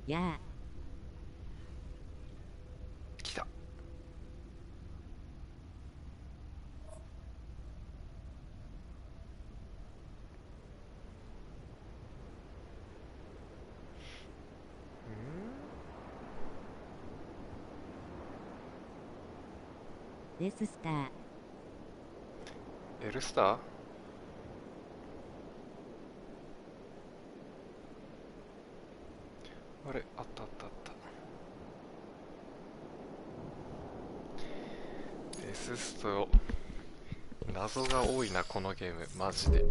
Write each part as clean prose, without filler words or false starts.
やあ。来た。デススター。エルスター。あれ、あったあったあった。デススト。謎が多いなこのゲームマジで。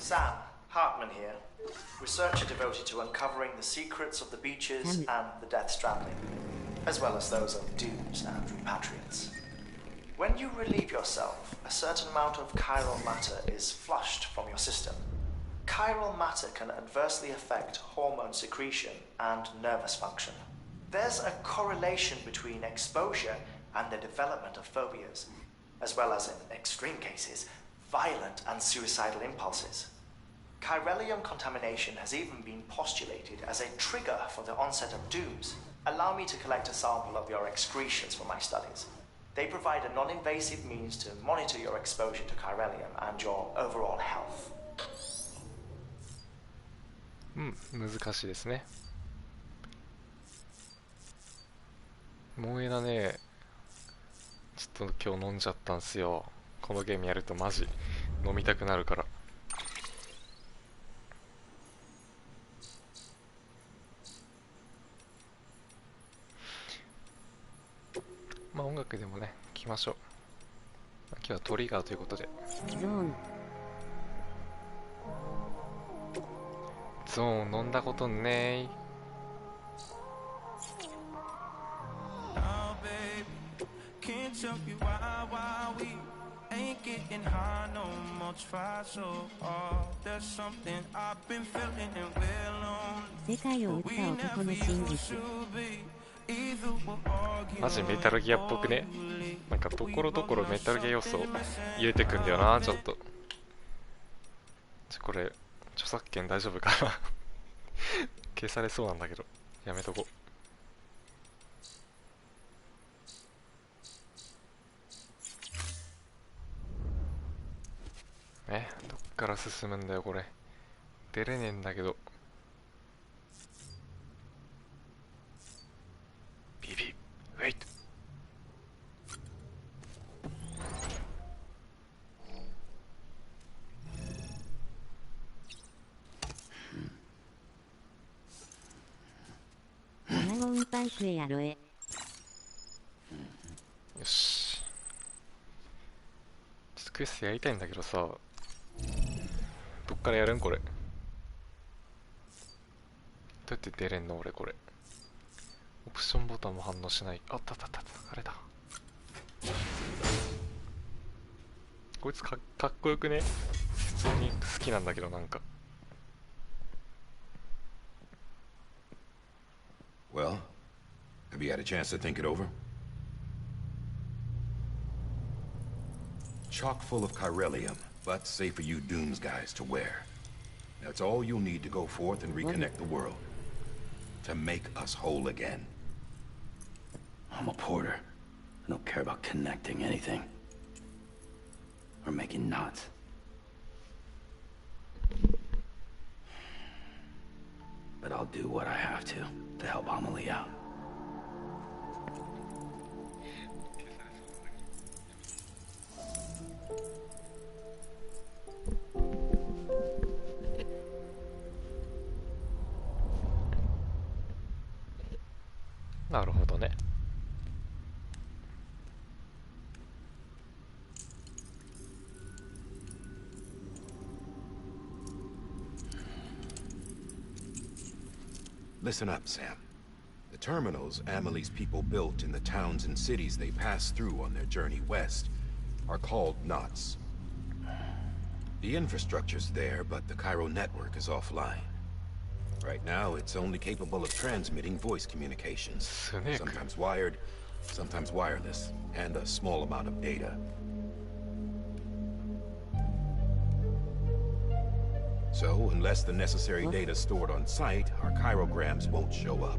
Sam Hartman here, researcher devoted to uncovering the secrets of the beaches and the Death Stranding, as well as those of dooms and repatriates. When you relieve yourself, a certain amount of chiral matter is flushed from your system. Chiral matter can adversely affect hormone secretion and nervous function. There's a correlation between exposure and the development of phobias, as well as, in extreme cases, violent and suicidal impulses. Chiralium contamination has even been postulated as a trigger for the onset of dooms. Allow me to collect a sample of your excretions for my studies. They provide a non-invasive means to monitor your exposure to chiralium and your overall health. 難しいですね。萌えだね。ちょっと今日飲んじゃったんすよ。このゲームやるとマジ飲みたくなるから。まあ音楽でもね聴きましょう。今日はトリガーということで。ゾーン飲んだことねー。世界を売った男の真実。マジメタルギアっぽくね。なんかところどころメタルギア要素を入れてくんだよな。ちょっとこれ著作権大丈夫かな消されそうなんだけどやめとこう。どっから進むんだよこれ。出れねえんだけど。ビビウェイト。卵運搬クエやろえ。よし。ちょっとクエストやりたいんだけどさ、どっからやるんこれ。どうやって出れんの俺これ。オプションボタンも反応しない。あったあったあった、あれだ。こいつかっこよくね。普通に好きなんだけどなんか。Well, have you had a chance to think it over? Chock full of chiralium, but safe for you Dooms guys to wear. That's all you'll need to go forth and reconnect the world. To make us whole again. I'm a porter. I don't care about connecting anything. Or making knots. But I'll do what I have to help Amelie out. Listen up, Sam. The terminals Amelie's people built in the towns and cities they passed through on their journey west are called knots. The infrastructure's there, but the Cairo network is offline. Right now, it's only capable of transmitting voice communications, sometimes wired, sometimes wireless, and a small amount of data. So, unless the necessary data is stored on site, our chirograms won't show up.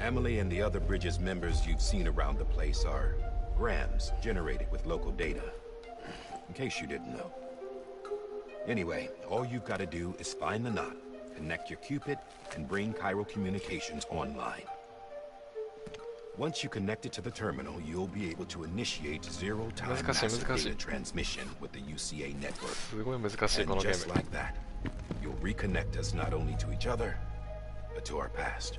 Emily and the other Bridges members you've seen around the place are grams generated with local data. In case you didn't know. Anyway, all you've got to do is find the knot, connect your Cupid, and bring Chiral Communications online. Once you connect it to the terminal, you'll be able to initiate zero-time massive data transmission with the UCA network. And just like that, you'll reconnect us not only to each other, but to our past.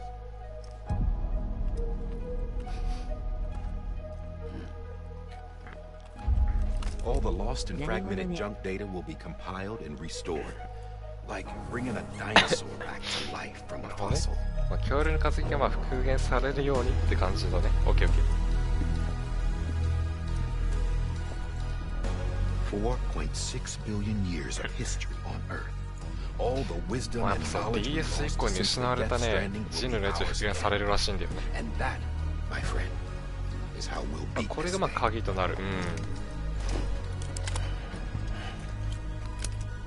All the lost and fragmented junk data will be compiled and restored, like bringing a dinosaur back to life from a fossil. 恐竜の化石が復元されるようにって感じだね。オッケーオッケー。4.6 billion years of history on Earth. All the wisdom and knowledge DS 以降に失われたね、人類のやつ復元されるらしいんだよね。And that, my friend, is how we'll beat これが鍵となる。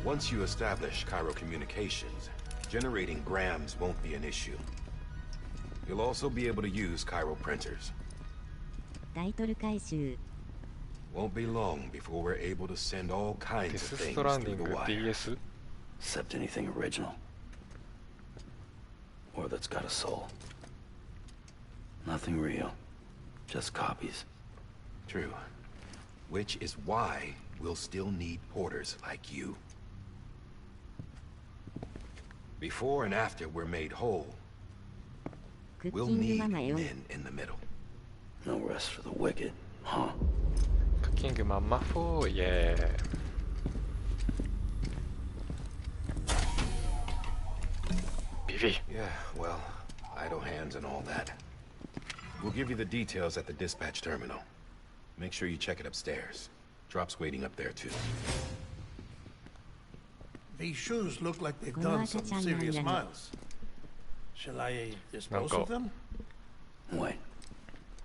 Once you establish Chiral Communications, generating grams won't be an issue. You'll also be able to use Chiral printers. タイトル回収。 Won't be long before we're able to send all kinds of things Stranding through the wire. DS? Except anything original. Or that's got a soul. Nothing real. Just copies. True. Which is why we'll still need porters like you. Before and after we're made whole, we'll need men in the middle. No rest for the wicked, huh? Cooking Mama 4, yeah. BB. Yeah, well, idle hands and all that. We'll give you the details at the dispatch terminal. Make sure you check it upstairs. Drop's waiting up there too. These shoes look like they've done some serious miles. Shall I dispose of them? Wait.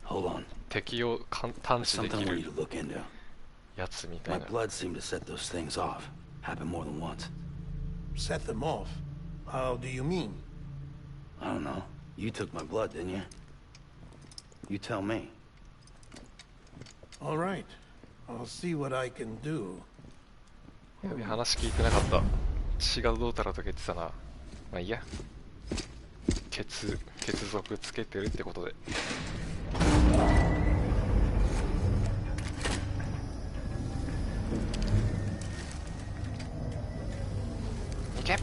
Hold on. 敵を探知で Something き I る need to look into. やつみたい My な。 blood seemed to set those things off. Happened more than once. Set them off? How do you mean? I don't know. You took my blood, didn't you? You tell me. All right. I'll see what I can do. やべ、話聞いてなかった。血がどうたらとか言ってたな。まあいいや。血族つけてるってことで。いけ。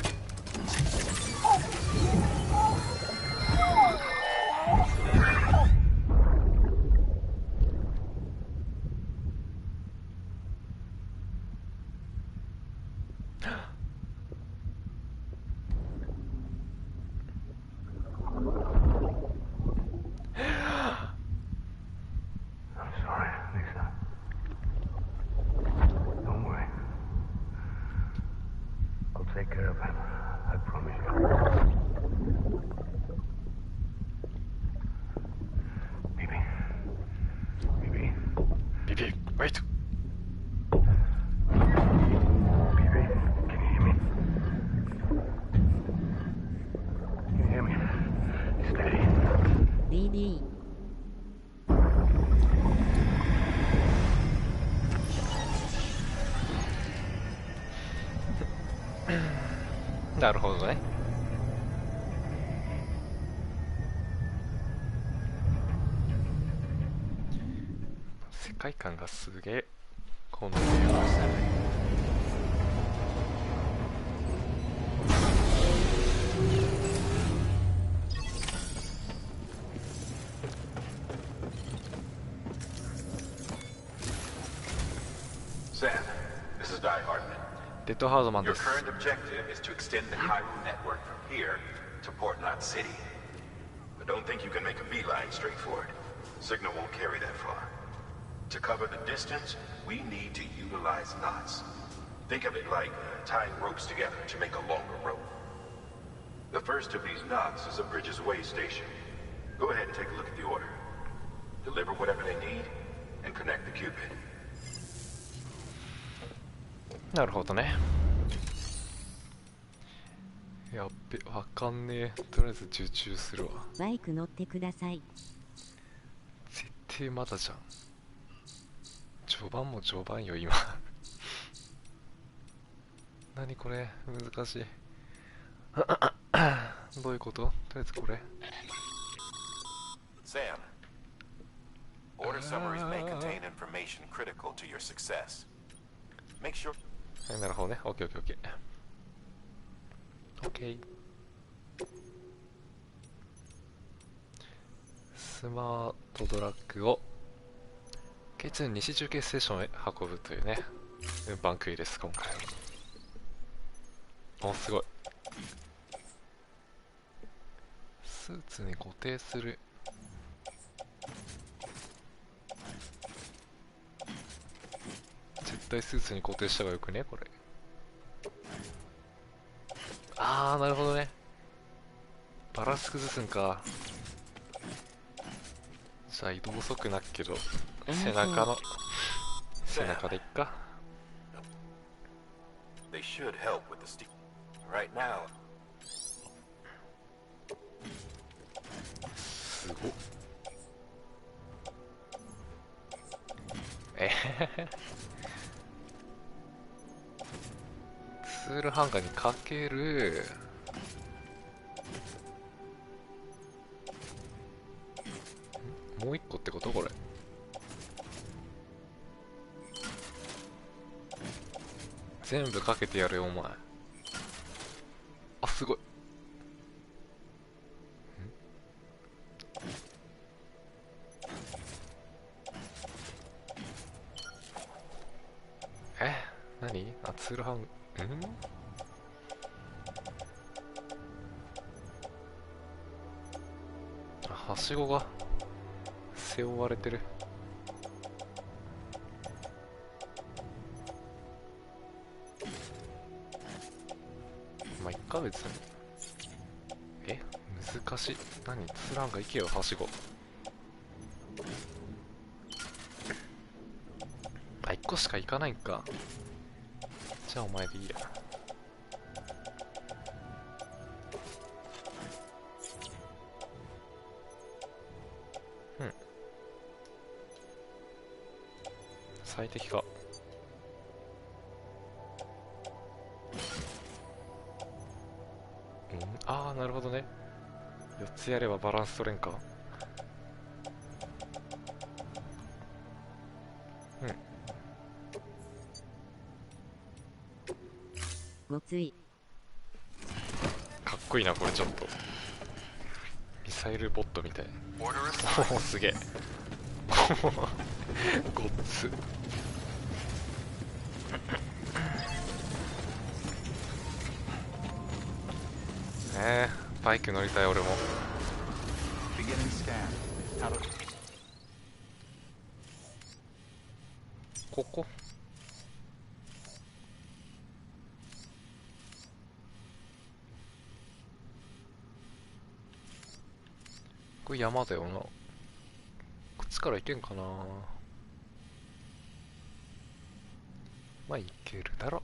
Take care of him. I promise you. BB. BB. BB, wait. BB, can you hear me? Can you hear me? Steady. BB。 なるほどね。世界観がすげえ。このゲーム。Sam, this is Die Hardman. デッドハードマンで Your す。 current objective is to extend the Chiral network from here to Port Knot City. But don't think you can make a beeline straight for it. Signal won't carry that far. To cover the distance, we need to utilize knots. Think of it like tying ropes together to make a longer rope. The first of these knots is a Bridges Way station. Go ahead and take a look at the order. Deliver whatever they need and connect the Cupid. なるほどね。やっべ、わかんねえ。とりあえず受注するわ。バイク乗ってください。絶対まだじゃん。序盤も序盤よ今。何これ難しい。どういうこと？とりあえずこれ。Sam, order summaries may contain information critical to your success. Make sure. はい、なるほどね。オッケーオッケーオッケー。オッケー。スマートドラッグをK2西中継ステーションへ運ぶというね、運搬クイです、今回は。お、すごい。スーツに固定する。絶対スーツに固定した方がよくね、これ。あー、なるほどね。バランス崩すんか。じゃあ移動速なっけど、背中でいっか。They should help with the steam. Right now. すごっ。ツールハンガーにかける。もう一個ってことこれ。全部かけてやるよお前。あ、すごい。何？あ、ツールハンあ、はしごが背負われてる。まあいっか別に。難しい。何？ツールハンガー行けよ、はしご。あ、1個しか行かないんか。じゃあお前でいいや。うん。最適化。ああ、なるほどね。4つやればバランス取れんか。うん。ごつい。かっこいいなこれちょっと。ミサイルボットみたい。おお、すげえ。ごっつ。バイク乗りたい俺も。こここれ山だよな。こっちから行けんかな。まあ行けるだろ。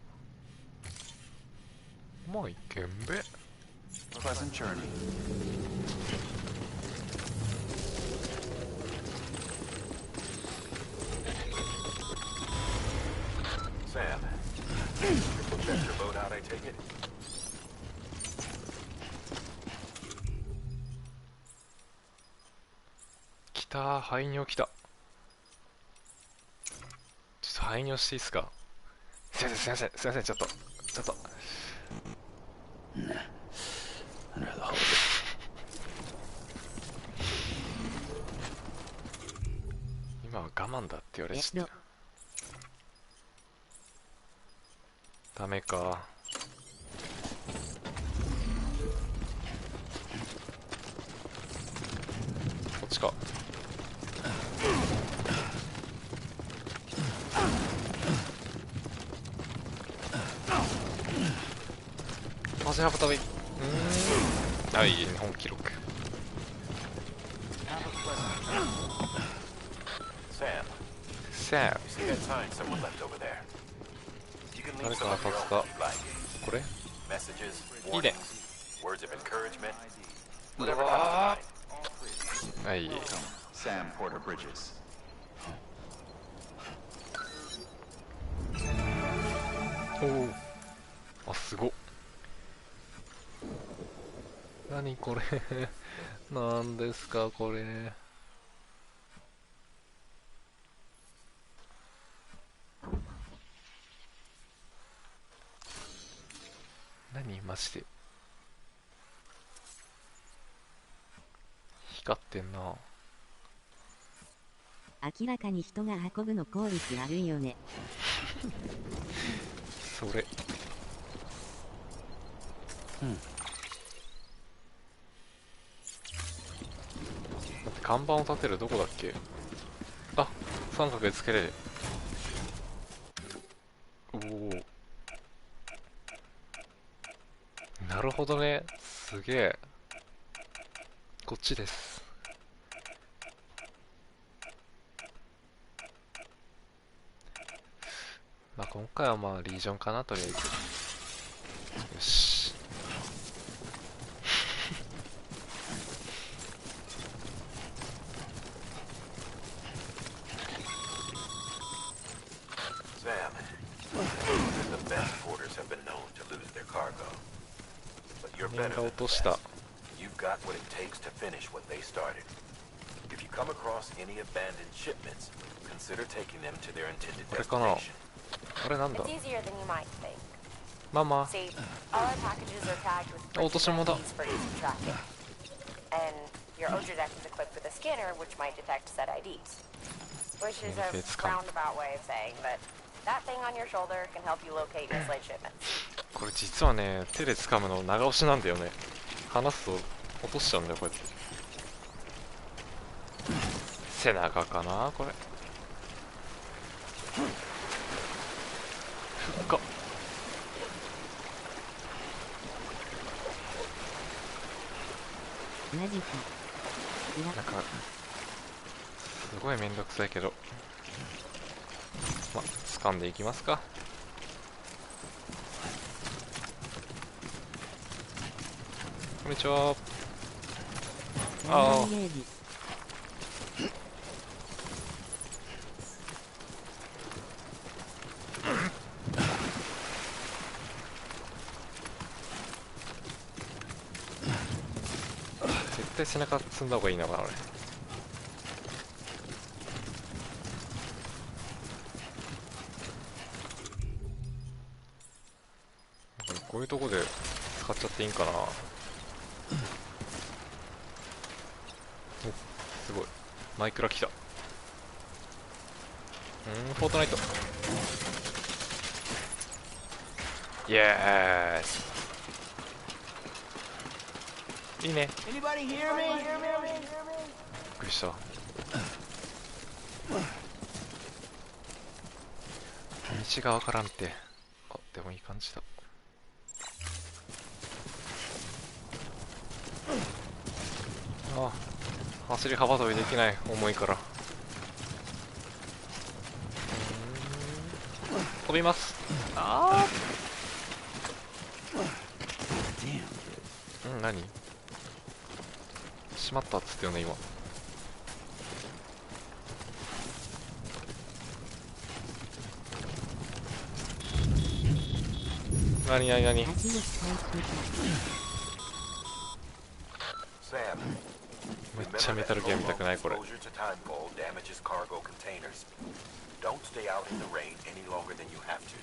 まあ行けんべ。Pleasant journey. Sam, check your boat out, I take it. 来たー、排尿来た。ちょっと排尿していいっすか。すいません、ちょっと。今は我慢だって言われちゃった。ダメか。こっちか。マジハブ飛び。はい、日本記録。Sam, Sam you see that sign someone left over there? You can 誰 leave か some が of 立 your つ own か if you'd like. これ Messages, いいね warnings, words of encouragement. う Whatever わ comes to mind. ーはい Sam Porter Bridges. おおあすごっ何これなんですかこれ何マジで光ってんな明らかに人が運ぶの効率悪いよね。それだって看板を立てるどこだっけあ三角でつけれるおおなるほどねすげえこっちですまあ今回はまあリージョンかなとりあえずよしSam, the best porters have been known to lose their cargo. But you're 人 better が than 落と the した best. You've got what it takes to finish what they started. If you come across any abandoned shipments, consider taking them to their intended これかな destination. あれなんだ It's easier than you might think. ママ See, all our packages are tagged with Oh, to some of that. IDs for easy tracking. And your Oger deck is equipped with a scanner which might detect said IDs. Which is a It's come. roundabout way of saying that that thing on your shoulder can help you locate mislaid shipments. これ実はね手で掴むの長押しなんだよね離すと落としちゃうんだよこうやって背中かなこれ深っマジか。うわなんかすごいめんどくさいけどまあ掴んでいきますかこんにちはああイメージ。絶対背中積んだ方がいいなこれこういうとこで使っちゃっていいんかなおすごいマイクラ来たフォートナイトイエーイいいねびっくりした道がわからんってあでもいい感じだあ走り幅跳びできない重いから飛びますああ何しまったっつってよね今何足を使い Sam, めっちゃメタルゲーム見たくないこれ exposure to timefall damages cargo containers. Don't stay out in the rain any longer than you have to.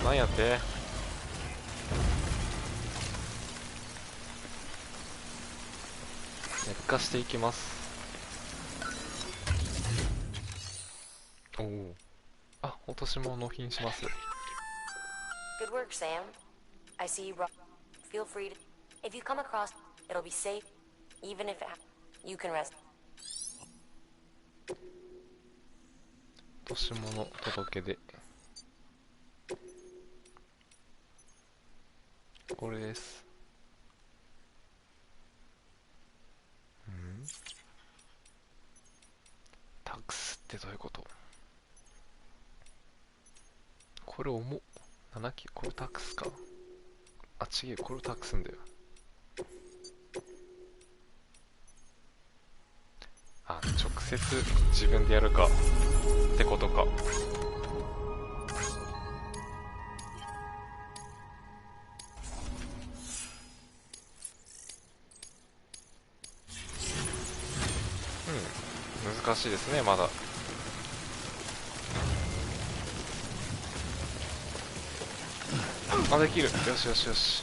なんやって劣化していきますおおあ落とし物納品します Good work, Sam. I see you brought. Feel free to. If you come across, it'll be safe. Even if you can rest. 落とし物届け出これですってどういうこと？これ重っ。7キロ、これ託すか。あ、違え、これ託すんだよ。あ、直接自分でやるかってことか。難しいですね、まだ。あ、できる。よしよしよし。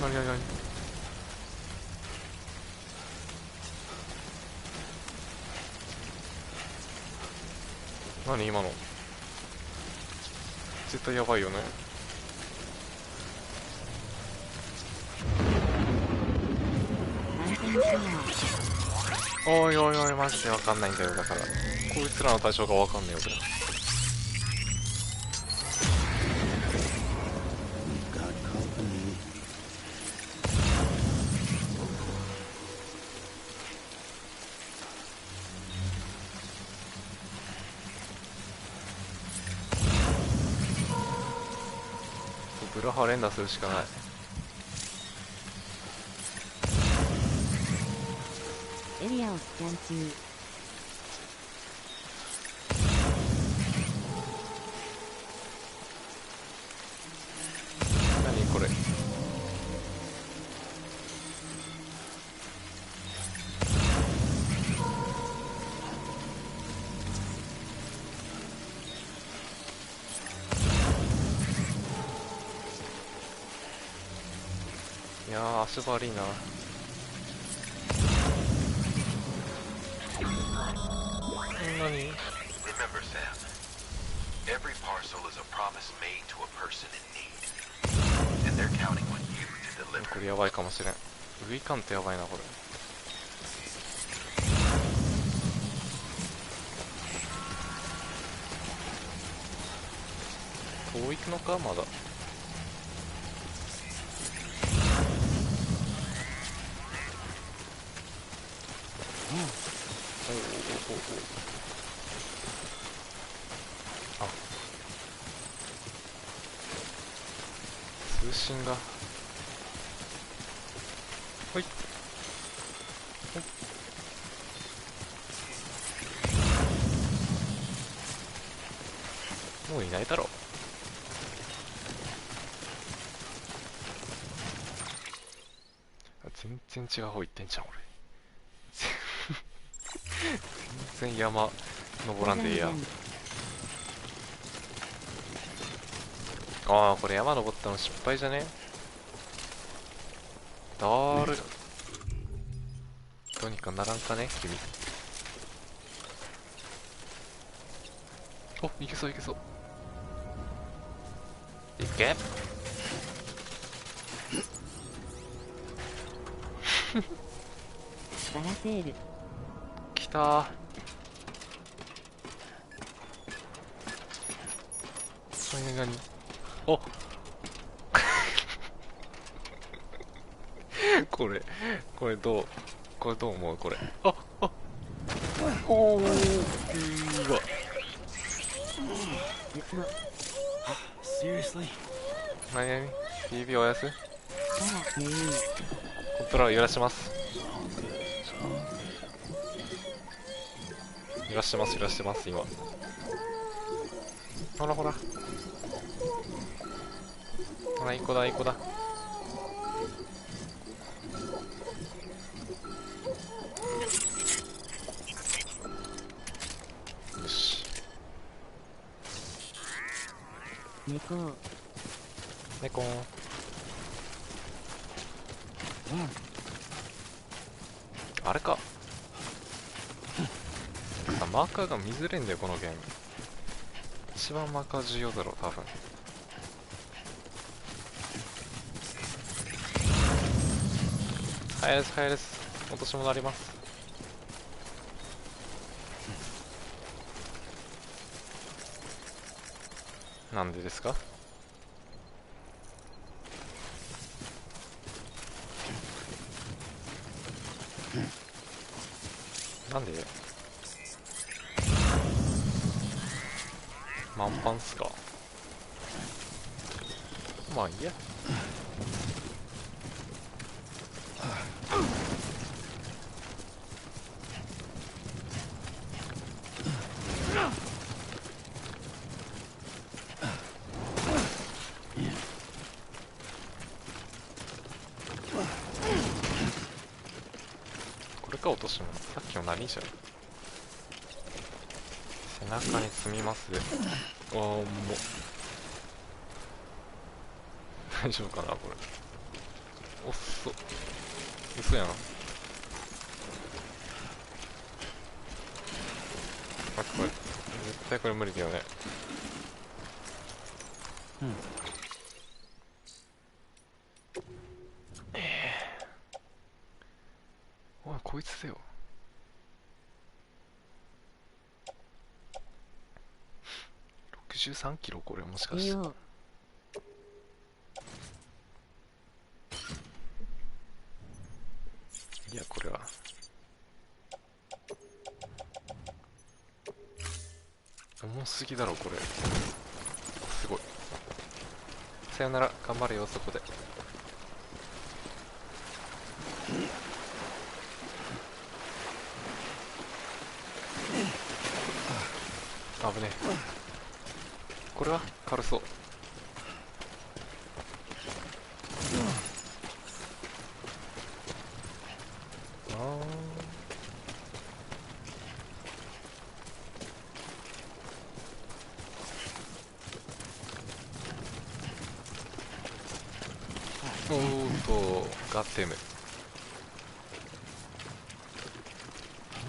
なになになに。何今の。絶対やばいよね。おいおいおい、マジでわかんないんだよ。だからこいつらの対象がわかんねえよ。俺ブラハ連打するしかない。エリアをスキャン中。何これ。いやー、足悪いな。何？ Remember, Sam, every parcel is a promise made to a person in need, and they're counting on you to こ deliver. れやばいかもしれん。ウイカンってやばいなこれ。遠いくのかまだ。あ、通信が。ほいほい。もういないだろう。全然違う方行ってんじゃん俺。全然山登らんでいいや。ああ、これ山登ったの失敗じゃね？だる。どうにかならんかね君。お、いけそういけそう。いけ。ガラセール。きたー。何おこれどう思うこれ。あおお、うーわ。何 BB おやす。コントローラー揺らします。揺らしてます今。ほらほらほら、いい子だいい子だ。よし。猫あれか。マーカーが見づれんだよこのゲーム。一番マーカー重要だろ多分。早いです早いです。落とし物あります。なんでですか？なんで満帆っすか？まあいいや。これか落とし物。さっきの何じゃん。背中に積みますで。ああもう大丈夫かなこれ。おっそ嘘やん。あ、これ絶対これ無理だよね。おいこいつだよ。63キロこれもしかして。いやこれは重すぎだろこれ。すごい。さよなら頑張れよそこで。危ねえ。これは軽そう。おーっとガッテム。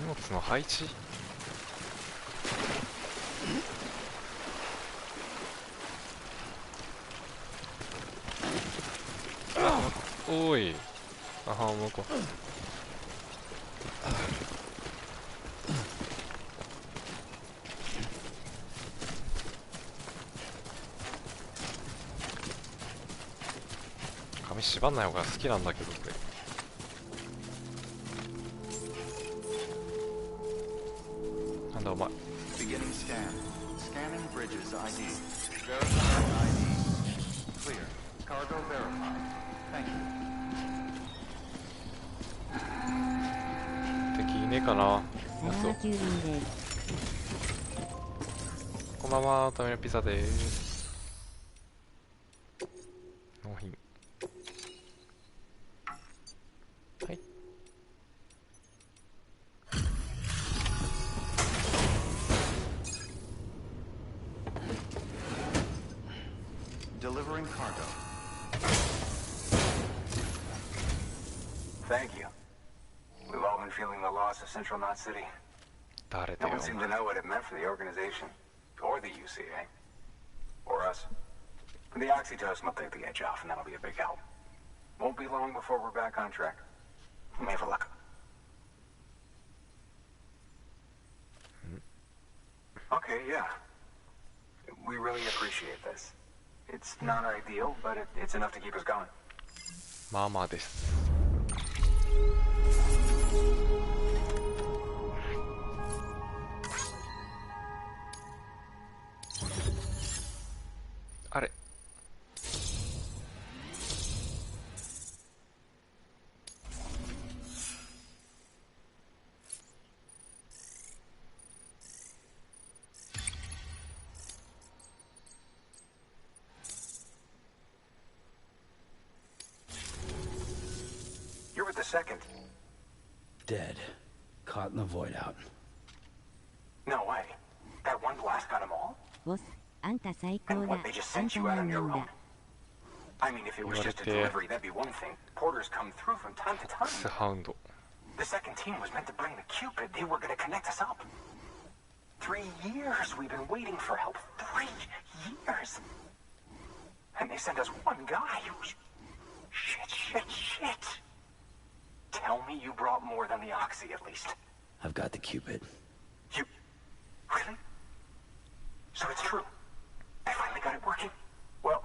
荷物の配置。おーい。あは向こう。髪縛んない方が好きなんだけどこれ。なんだお前。Beginning scan. Scanning bridges ID. Verifying ID. Clear. Cargo verified. Thank you. 敵いねえかな。そう。こんばんは、ためのピザです。納品。はい。Delivering cargo. Thank you. We've all been feeling the loss of Central Knot City. 誰だ No よ。 one seemed to know what it meant for the organization. Or the UCA. Or us. The oxytocin will take the edge off, and that'll be a big help. Won't be long before we're back on track. You may have a look. Okay, yeah. We really appreciate this. It's not ideal, but it's enough to keep us going. まあまあです。あれ。You're with the second. Dead. Caught in the void out. No way. That one blast got them all? ボス、あんた最高 And だ。 what, they just あん sent た you out なん on な your ん own? だ。I mean, if it was just a delivery, that'd be one thing. Porters come through from time to ス time. ハウンド。 The second team was meant to bring the Cupid. They were going to connect us up. 3 years we've been waiting for help. 3 years. And they sent us one guy. Shit. Tell me you brought more than the Oxy, at least. I've got the Cupid. You... Really? So it's true. I finally got it working. Well,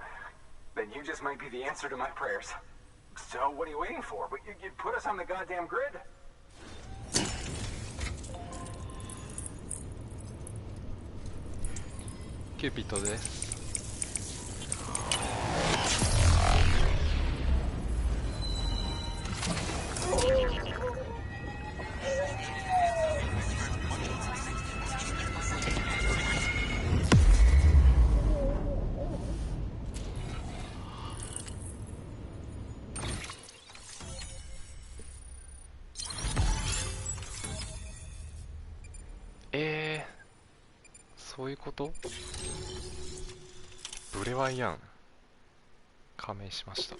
then you just might be the answer to my prayers. So what are you waiting for? You put us on the goddamn grid. キューピッドです。そういうこと？ブレワイアン加盟しました。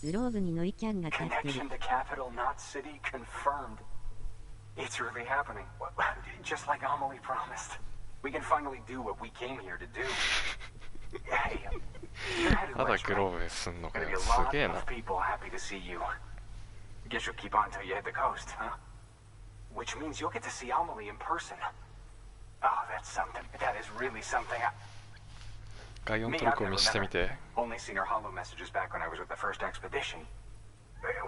グローブにノイキャンが立ってる。 Connection to capital, not city, confirmed. It's really happening. Just like Amelie promised. We can finally do what we came here to do. Hey, you're headed まだ west, グ right? ローブすんのか Gonna よ。 be a す lot げえな。 of people happy to see you. Guess you'll keep on till you hit the coast, huh? Which means you'll get to see Amelie in person. Oh, that's something. That is really something. ガイオン Me, トル I've コ never 見してみ met て。 her. Only seen her hollow messages back when I was with the first expedition.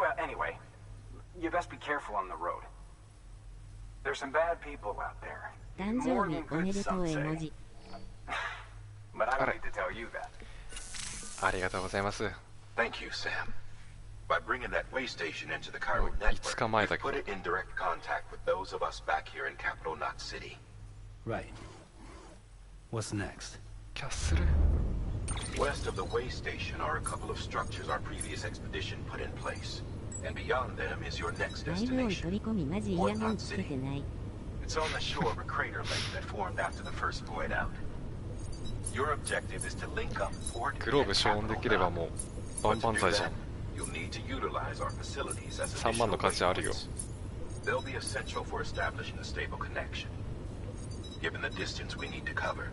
Well, anyway, you best be careful on the road. There's some bad people out there. 誕 More 生日 than おめ good, でと some う絵 say. 文字。 But I don't need to tell you that. ありがとうございます。 Thank you, Sam. By bringing that way station into the Cairo 5 network, 日前 you've だけど。 put it in direct contact with those of us back here in capital Knot City. Right. What's next? キャッスル。 West of the way station are a couple of structures our previous expedition put in place. And beyond them is your next ライブ音取 destination, り込みマジイヤホンつけてない。 It's on the shore of a crater lake that formed after the first void out. Your objective is to link up port グロー and ブ消音できれば capital も Knot. う万 But to 々 do 歳じゃ that, ん。 you'll need to utilize our facilities as 3万の additional 価値あるよ。 waypoints. They'll be essential for establishing a stable connection. Given the distance we need to cover,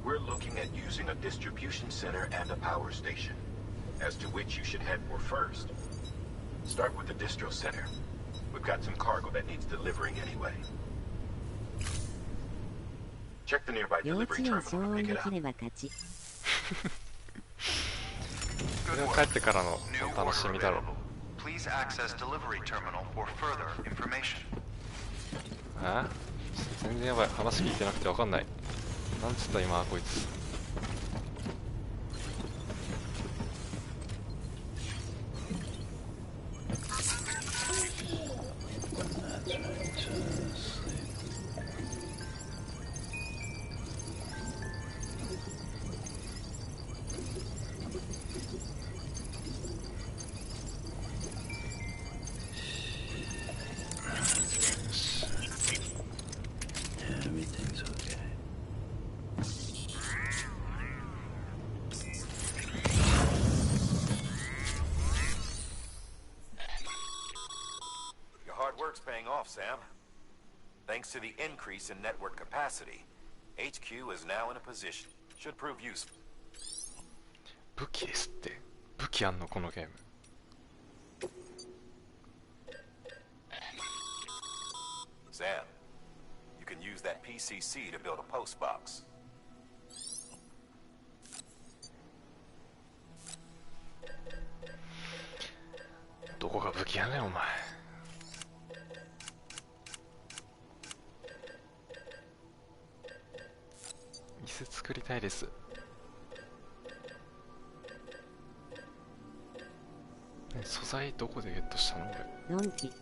we're looking at using a distribution center and a power station, as to which you should head for first. Start with the distro center. We've got some cargo that needs delivering anyway. Check the nearby 幼 delivery 稚園消 terminal 音 to で pick it き up. れば勝ち。これは帰ってからの New お楽し order みだろう。 available. Please access delivery terminal for further information. あ？全然やばい。話聞いてなくてわかんない。なんつった今こいつ。Everything's okay. Your hard work's paying off, Sam. Thanks to the increase in network capacity, HQ is now in a position. Should prove useful. 武器ですって。武器あんのこのゲーム。Sam, you can use that PCC to build a post box. どこが武器やねんお前。椅子作りたいです。素材どこでゲットしたの俺。ドンキ。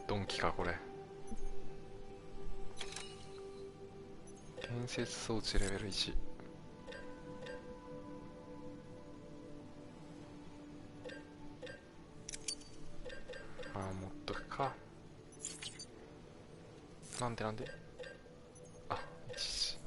ドンキかこれ。建設装置レベル1。まあ持っとくか。なんであ、1。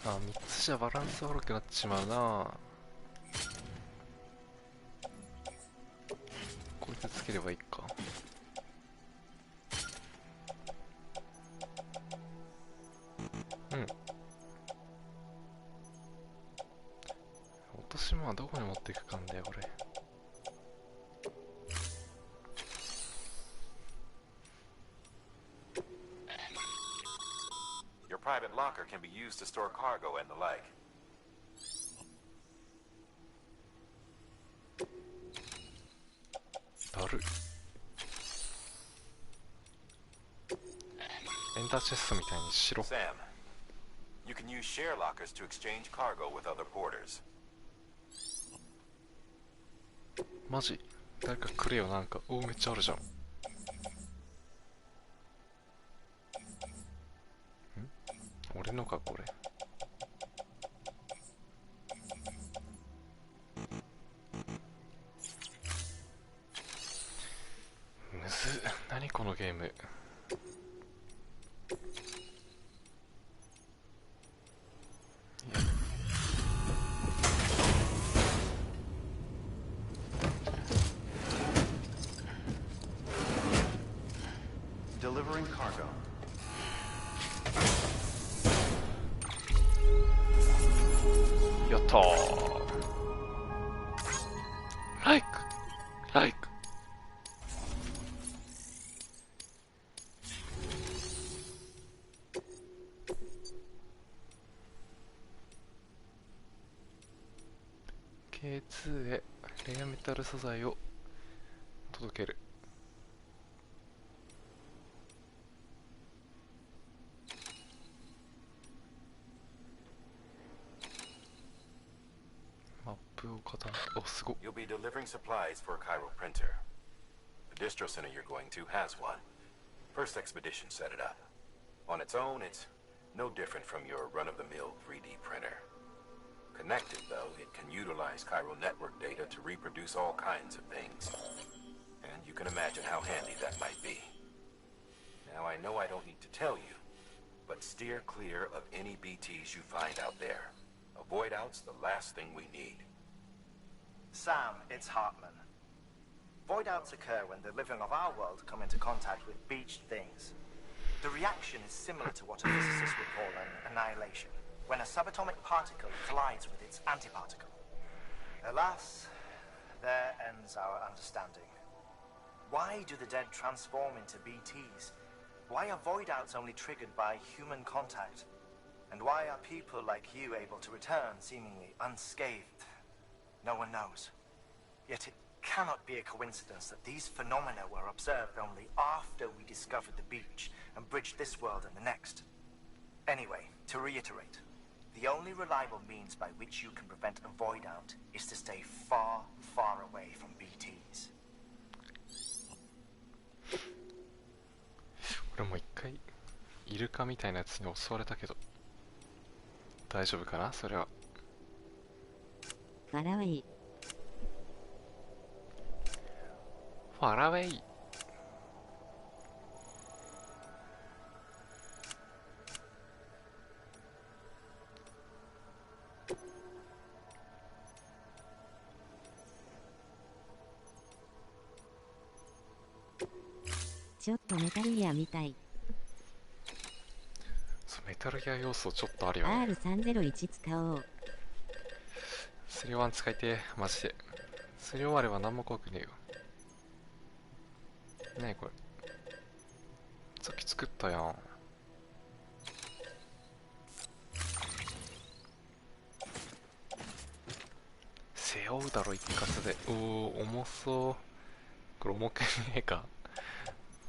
あ、3つじゃバランス悪くなっちまうな。こいつつければいいか。うん。落とし物はどこに持っていくかんだよこれ。Your private locker can be used to store cargo and the like. だる。エンターチェストみたいにしろ。 Sam, you can use share lockers to exchange cargo with other porters. マジ誰かくれよ。なんかめっちゃあるじゃん。俺のかこれ。むずっ。何このゲーム。Delivering cargo. やったー。ライクライク。K2 へレアメタル素材を届ける。マップを固め、お、すごっ。 You'll be delivering supplies for a chiral printer. The distro center you're going to has one. First expedition set it up. On its own, it's no different from your run-of-the-mill 3D printer. Connected, though, it can utilize chiral network data to reproduce all kinds of things. And you can imagine how handy that might be. Now, I know I don't need to tell you, but steer clear of any BTs you find out there. Avoid out's the last thing we need. Sam, it's Hartman. Void outs occur when the living of our world come into contact with beached things. The reaction is similar to what a physicist would call an annihilation, when a subatomic particle collides with its antiparticle. Alas, there ends our understanding. Why do the dead transform into BTs? Why are void outs only triggered by human contact? And why are people like you able to return seemingly unscathed? No one knows. Yet it cannot be a coincidence that these phenomena were observed only after we discovered the beach and bridged this world and the next. Anyway, to reiterate, the only reliable means by which you can prevent a void out is to stay far, far away from BTs. 俺も一回イルカみたいなやつに襲われたけど大丈夫かな。それはファラウェイ。ファラウェイ。ちょっとメタルギアみたい。そう、メタルギア要素ちょっとあるよね。 R301 使おう。301使いてー、マジで。301あれば何も怖くねえよ。ねえこれさっき作ったやん。背負うだろ一括で。おお、重そう。これ重くねえか。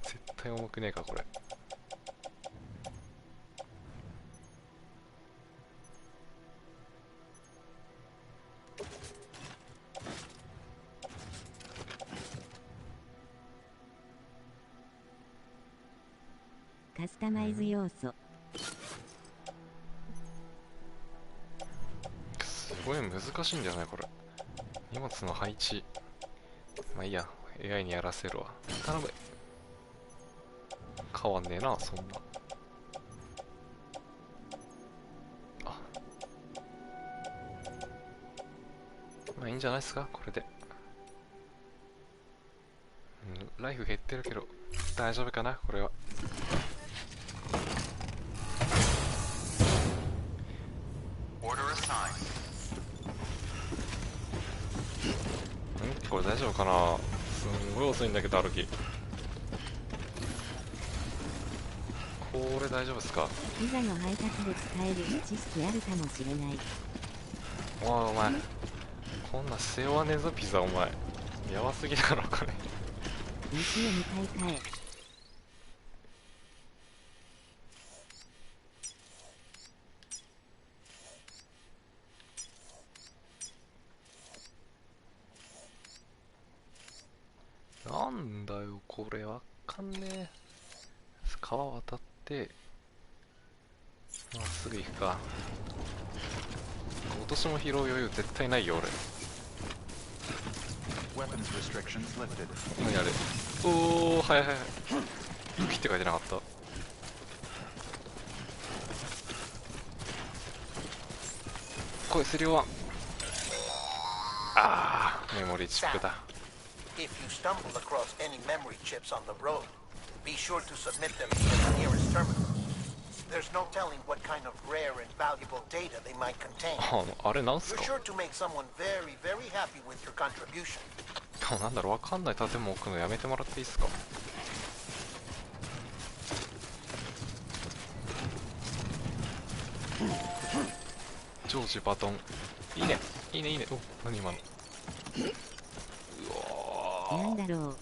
絶対重くねえかこれ。カスタマイズ要素。すごい難しいんだよねこれ。荷物の配置。まあいいや、AI にやらせるわ。頼む。変わんねえなそんな。あ、いいんじゃないですかこれで。ライフ減ってるけど大丈夫かなこれは。これ大丈夫かな。すんごい遅いんだけど歩き。これ大丈夫ですか。ピザの配達で使える知識あるかもしれない。お前こんな背負わねえぞピザ。お前やばすぎだろこれ。飯を2回買え。なんだよこれわかんねえ。川渡ってまっすぐ行くか。落としも拾う余裕絶対ないよ俺。何あれ。おおはいはいはい。武器って書いてなかった。こいスリオワン。ああメモリーチップだ。If you stumble across any memory chips on the road, be sure to submit them to the nearest terminal. There's no telling what kind of rare and valuable data they might contain. あれなんすか。 You're sure to make someone very, very happy with your contribution. なんだろうわかんない建物置くのやめてもらっていいですか。ジョージバトンいいねいいねいいね。お何今の。うわなんだろう。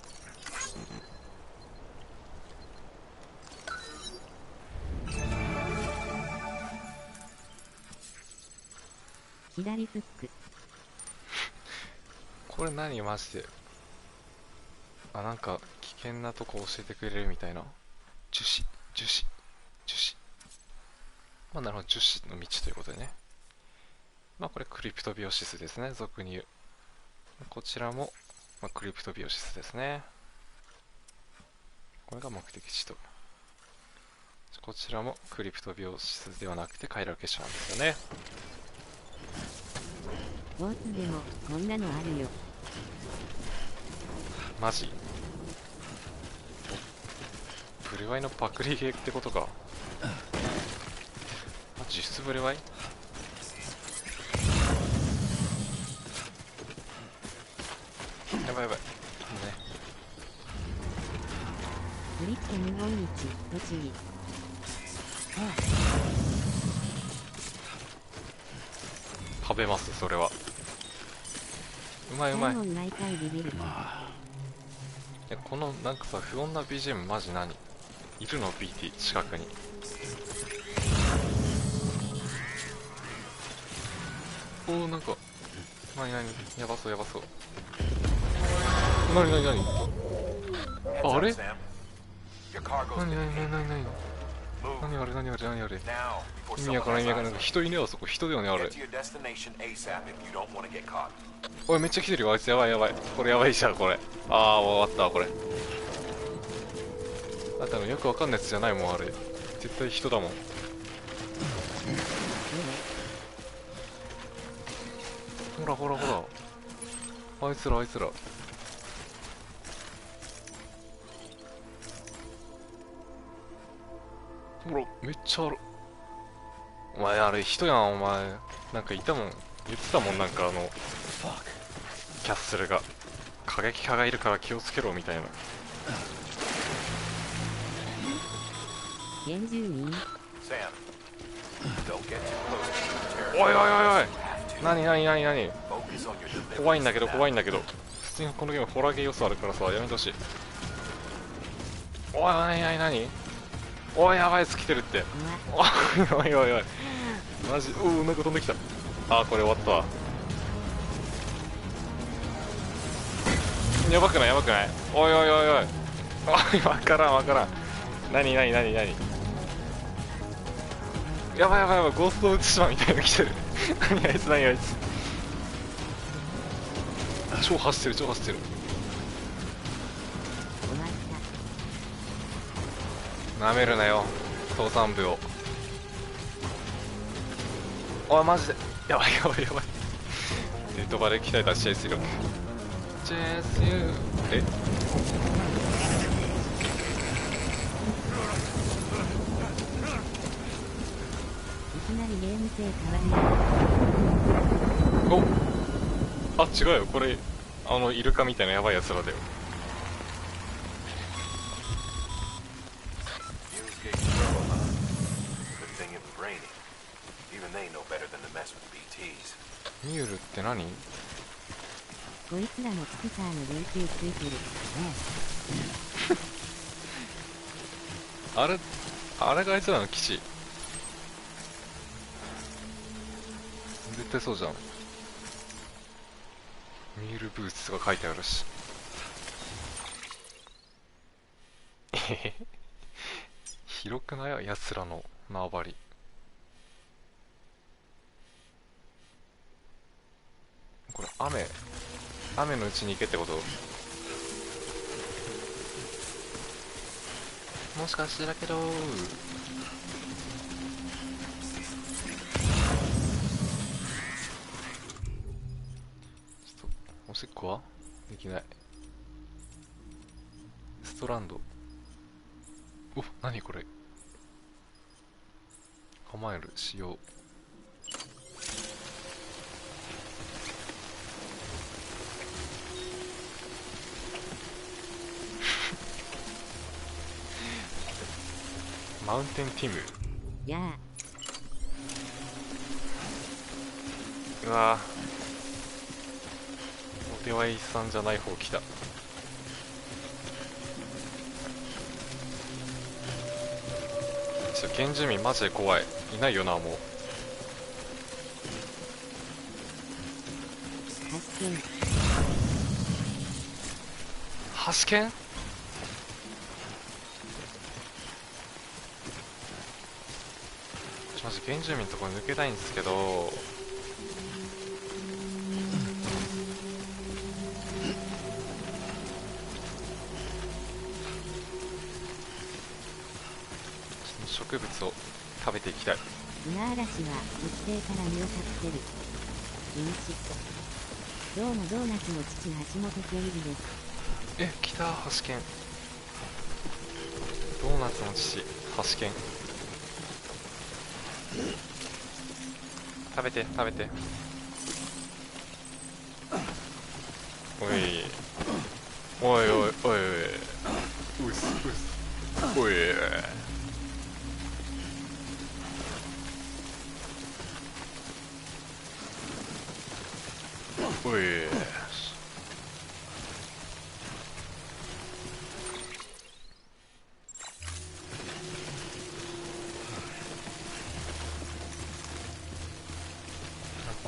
左フック。これ何マジで。あなんか危険なとこ教えてくれるみたいな。樹脂樹脂樹脂。まあなるほど樹脂の道ということでね。まあこれクリプトビオシスですね俗に言う。こちらも、まあ、クリプトビオシスですね。これが目的地と。こちらもクリプトビオシスではなくてカイラル結晶なんですよね。ボーツでもこんなのあるよ。マジブレワイのパクリゲーってことか。実質ブレワイ。やばいやばい。ね。振り付け無言道、栃木。食べますそれは。うまいうまい。毎回ビビる。このなんかさ不穏な BGM マジ何いるの BT 近くに。おおなんか何やばそうやばそう。何あれ何あれ意味わからん意味わからん。人いねえわそこ。人だよねあれ。おいめっちゃ来てるよあいつ。やばいやばいこれやばいじゃんこれ。ああ終わったこれ。だってよくわかんないやつじゃないもんあれ。絶対人だもん。ほらほらほらあいつらあいつら。ほらめっちゃある。お前あれ人やんお前。なんかいたもん言ってたもんなんかキャッスルが過激派がいるから気をつけろみたいな。原住民。おいおいおいおい何怖いんだけど普通にこのゲームホラーゲー要素あるからさやめてほしい。おい何おいやばいやつ来てるって。おいマジおおなんか飛んできた。あーこれ終わったわ。やばくないおいおいわからん何やばいゴーストウツシマみたいなの来てる。何あいつ超走ってる。なめるなよ倒産部を。おいマジでやばいネットバレ鍛えたチェイス力。チェイスユー。え、いきなりゲーム性変わりお、あ、違うよ、これイルカみたいなやばいやつらだよ。ミュールって何？こいつらもピクサーの連中ついてる。あれがあいつらの基地。絶対そうじゃん。ミュールブーツとか書いてあるし。広くない？やつらの縄張り。これ雨のうちに行けってこと？もしかしてだけど、ちょっとおしっこはできない。ストランド。お、何これ。構える使用。マウンテンティム。やあ。うわぁ、お手わいさんじゃない方来た。原住民マジで怖い。いないよな、もう。橋剣？マジ原住民のところ抜けたいんですけど、ちょっと植物を食べていきたい。砂嵐は木星から身を隠せる。禁止。どうもドーナツの父橋本健二です。え、来た、橋剣。ドーナツの父、橋剣。食べて食べて。おいおいおいおいおい、うすうす、おいおい。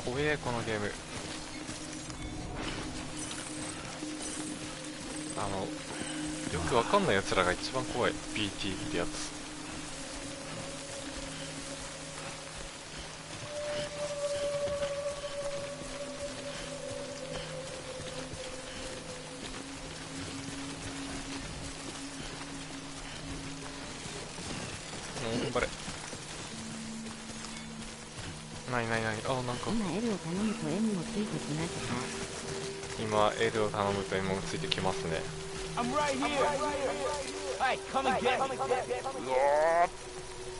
怖えこのゲーム。よくわかんないやつらが一番怖い。 BT ってやつ。頑張れ。ないないない。あ、なんか今 L を頼むと M もついてきますか？今 L を頼むと M もついてきますね。うわ、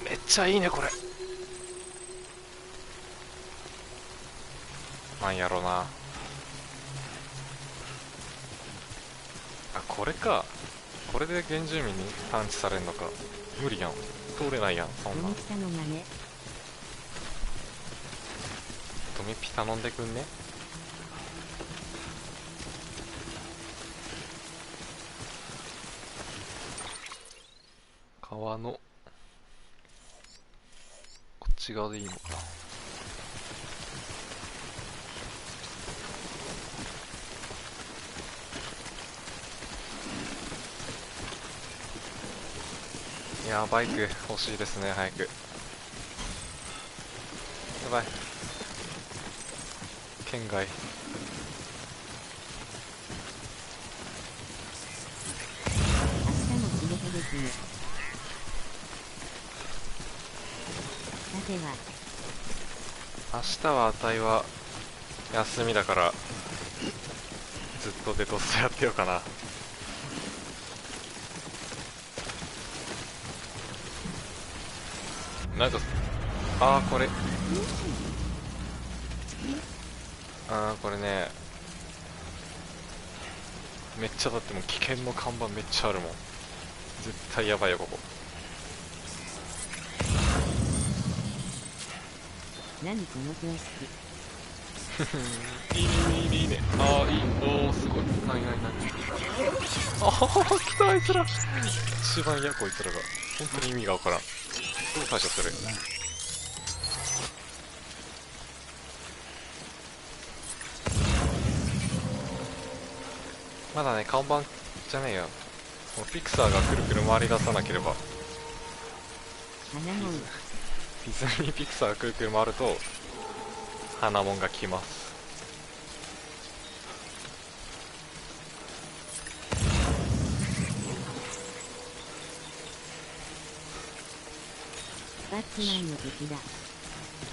めっちゃいいねこれ。なんやろな。あ、これか。これで原住民に探知されんのか。無理やん、通れないやん、そんな。ドミピ頼んでくんね。川のこっち側でいいのかな。いやー、バイク欲しいですね、早く。やばい、県外。明日も仕事ですね。さては明日はあたいは休みだからずっとデトストやってようかな。なんかこれこれね、めっちゃだってもう危険の看板めっちゃあるもん。絶対やばいよここ。何この標識。いいねいいねいいね。いい。おーすごい。何来たあいつら。一番嫌こいつらが。本当に意味がわからん。どう対処する。まだね、看板じゃねえよ。もうピクサーがくるくる回り出さなければ。ディズニーピクサーがくるくる回ると花もんが来ます。バッツマンの敵だ。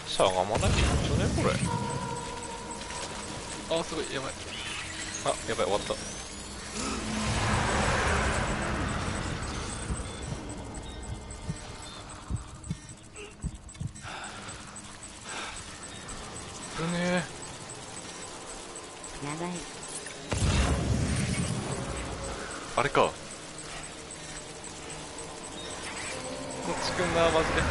しゃがまないでいいんじゃねこれ。すごいやばい。やばい終わった。危ねえ。やばい。あれか。こっち来んなマジで。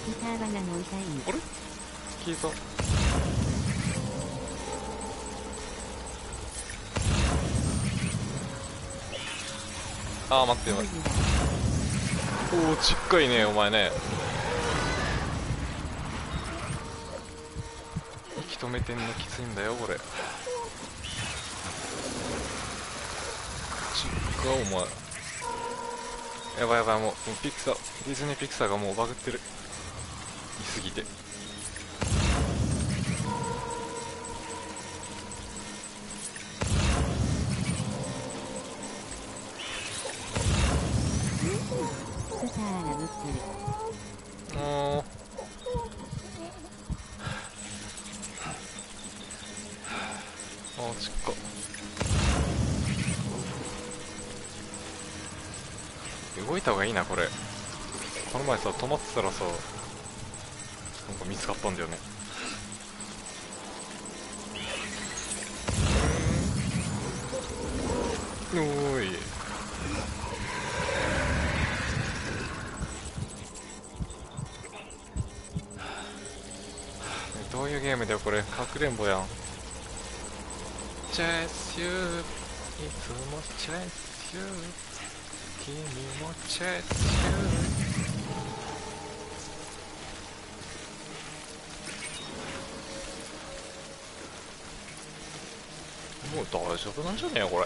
ギターバナの痛い。あれ消えた。待ってよ。ちっかいねお前ね。息止めてんのきついんだよこれ。ちっかお前。やばいやばい、もうピクサー、ディズニーピクサーがもうバグってる。いすぎて。ちっか。動いた方がいいなこれ。この前さ止まってたらさなんか見つかったんだよね。おーい。どういうゲームだよこれ。かくれんぼやん。チェスユー、いつもチェスユー、君もチェスユー。もう大丈夫なんじゃねえよこれ。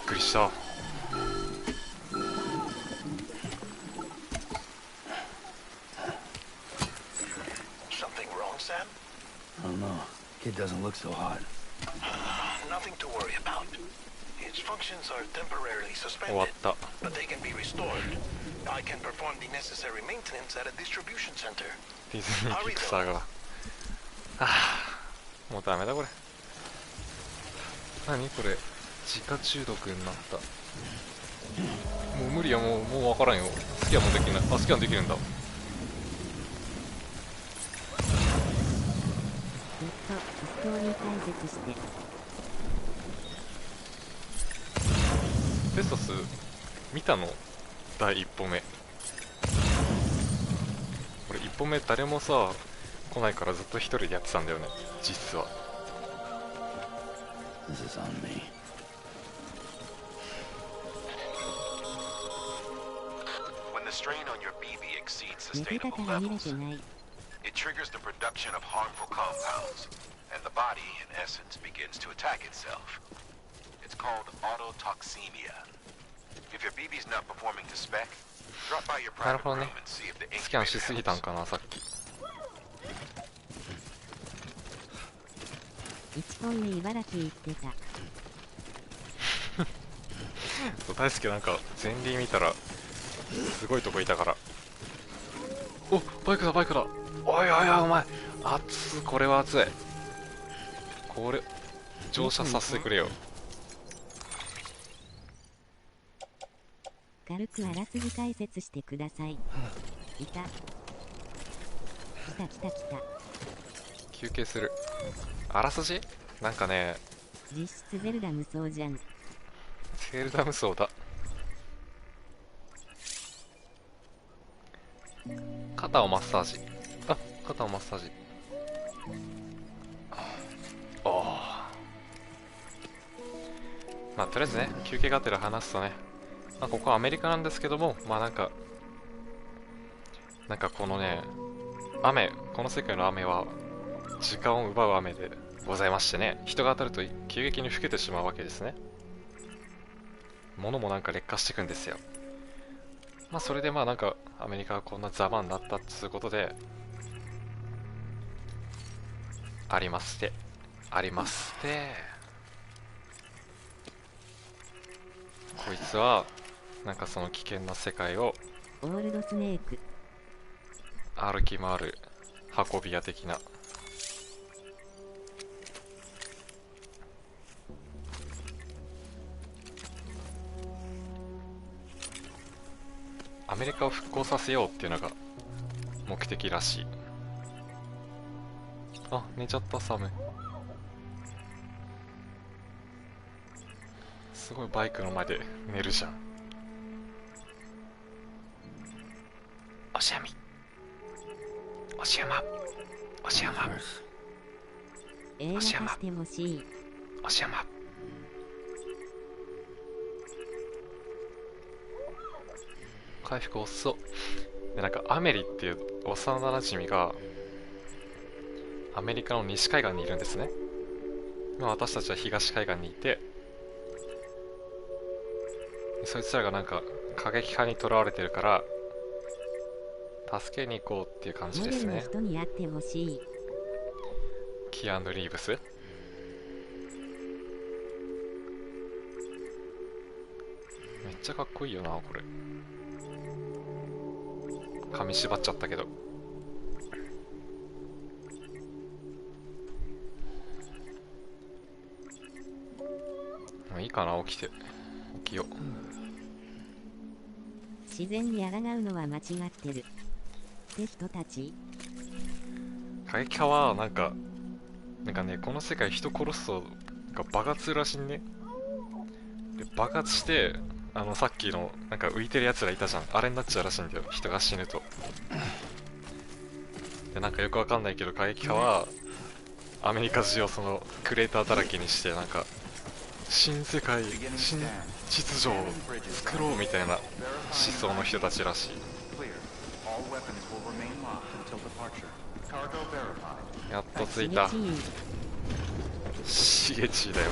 びっくりした。I don't know. Kid doesn't look so hot. Nothing to worry about. Its functions are temporarily suspended, but they can be restored. I can perform the necessary maintenance at a distribution center. ディズニーピクサーが。もうダメだこれ。何これ。自家中毒になった。もう無理や、もう分からんよ。スキャンもできない。スキャンできるんだ。テストス見たの第一歩目。俺一歩目誰もさ来ないからずっと一人でやってたんだよね実は。This is on me. When the strain on your BB exceeds sustainable levels, it triggers the production of harmful compounds, and the body, in essence, begins to attack itself. It's called autotoxemia. If your BB's not performing to spec, drop by your private room and see if the incubator helps. スキャンしすぎたんかなさっき。1本目茨城行ってた。大輔なんか前輪見たらすごいとこいたから。お、バイクだバイクだ。おいおいおい、お前熱い、これは熱い。これ乗車させてくれよ。軽くあらすじ解説してください。いた。来た来た来た。休憩する。あらすじなんかね、実質ゼルダ無双じゃん。ゼルダ無双だ。肩をマッサージ。あ、肩をマッサージ。おお。まあとりあえずね、休憩がてら話すとね、まあ、ここはアメリカなんですけども、まあなんかこのね、雨、この世界の雨は時間を奪う雨でございましてね、人が当たると急激に老けてしまうわけですね。物もなんか劣化していくんですよ。まあそれでまあなんかアメリカはこんなざまになったっつうことでありまして、こいつはなんかその危険な世界をオールドスネーク歩き回る運び屋的な。アメリカを復興させようっていうのが目的らしい。あ、寝ちゃったサム。すごいバイクの前で寝るじゃん。おしゃみ、おしやま、おしやま、映画化してほしい。おしやま。回復遅っ。でなんかアメリっていう幼なじみがアメリカの西海岸にいるんですね。今私たちは東海岸にいて、そいつらがなんか過激派にとらわれてるから助けに行こうっていう感じですね。モデルの人に会ってほしい。キアヌ・リーブス。めっちゃかっこいいよなこれ。髪縛っちゃったけど。もういいかな、起きよう。自然に抗うのは間違ってるって人たち。過激派はなんかね、この世界人殺すと爆発するらしいね。で爆発してさっきのなんか浮いてるやつらいたじゃん、あれになっちゃうらしいんだよ、人が死ぬと。でなんかよくわかんないけど過激派はアメリカ中をそのクレーターだらけにして、なんか新世界、新秩序を作ろうみたいな思想の人たちらしい。やっと着いた。しげちだよ。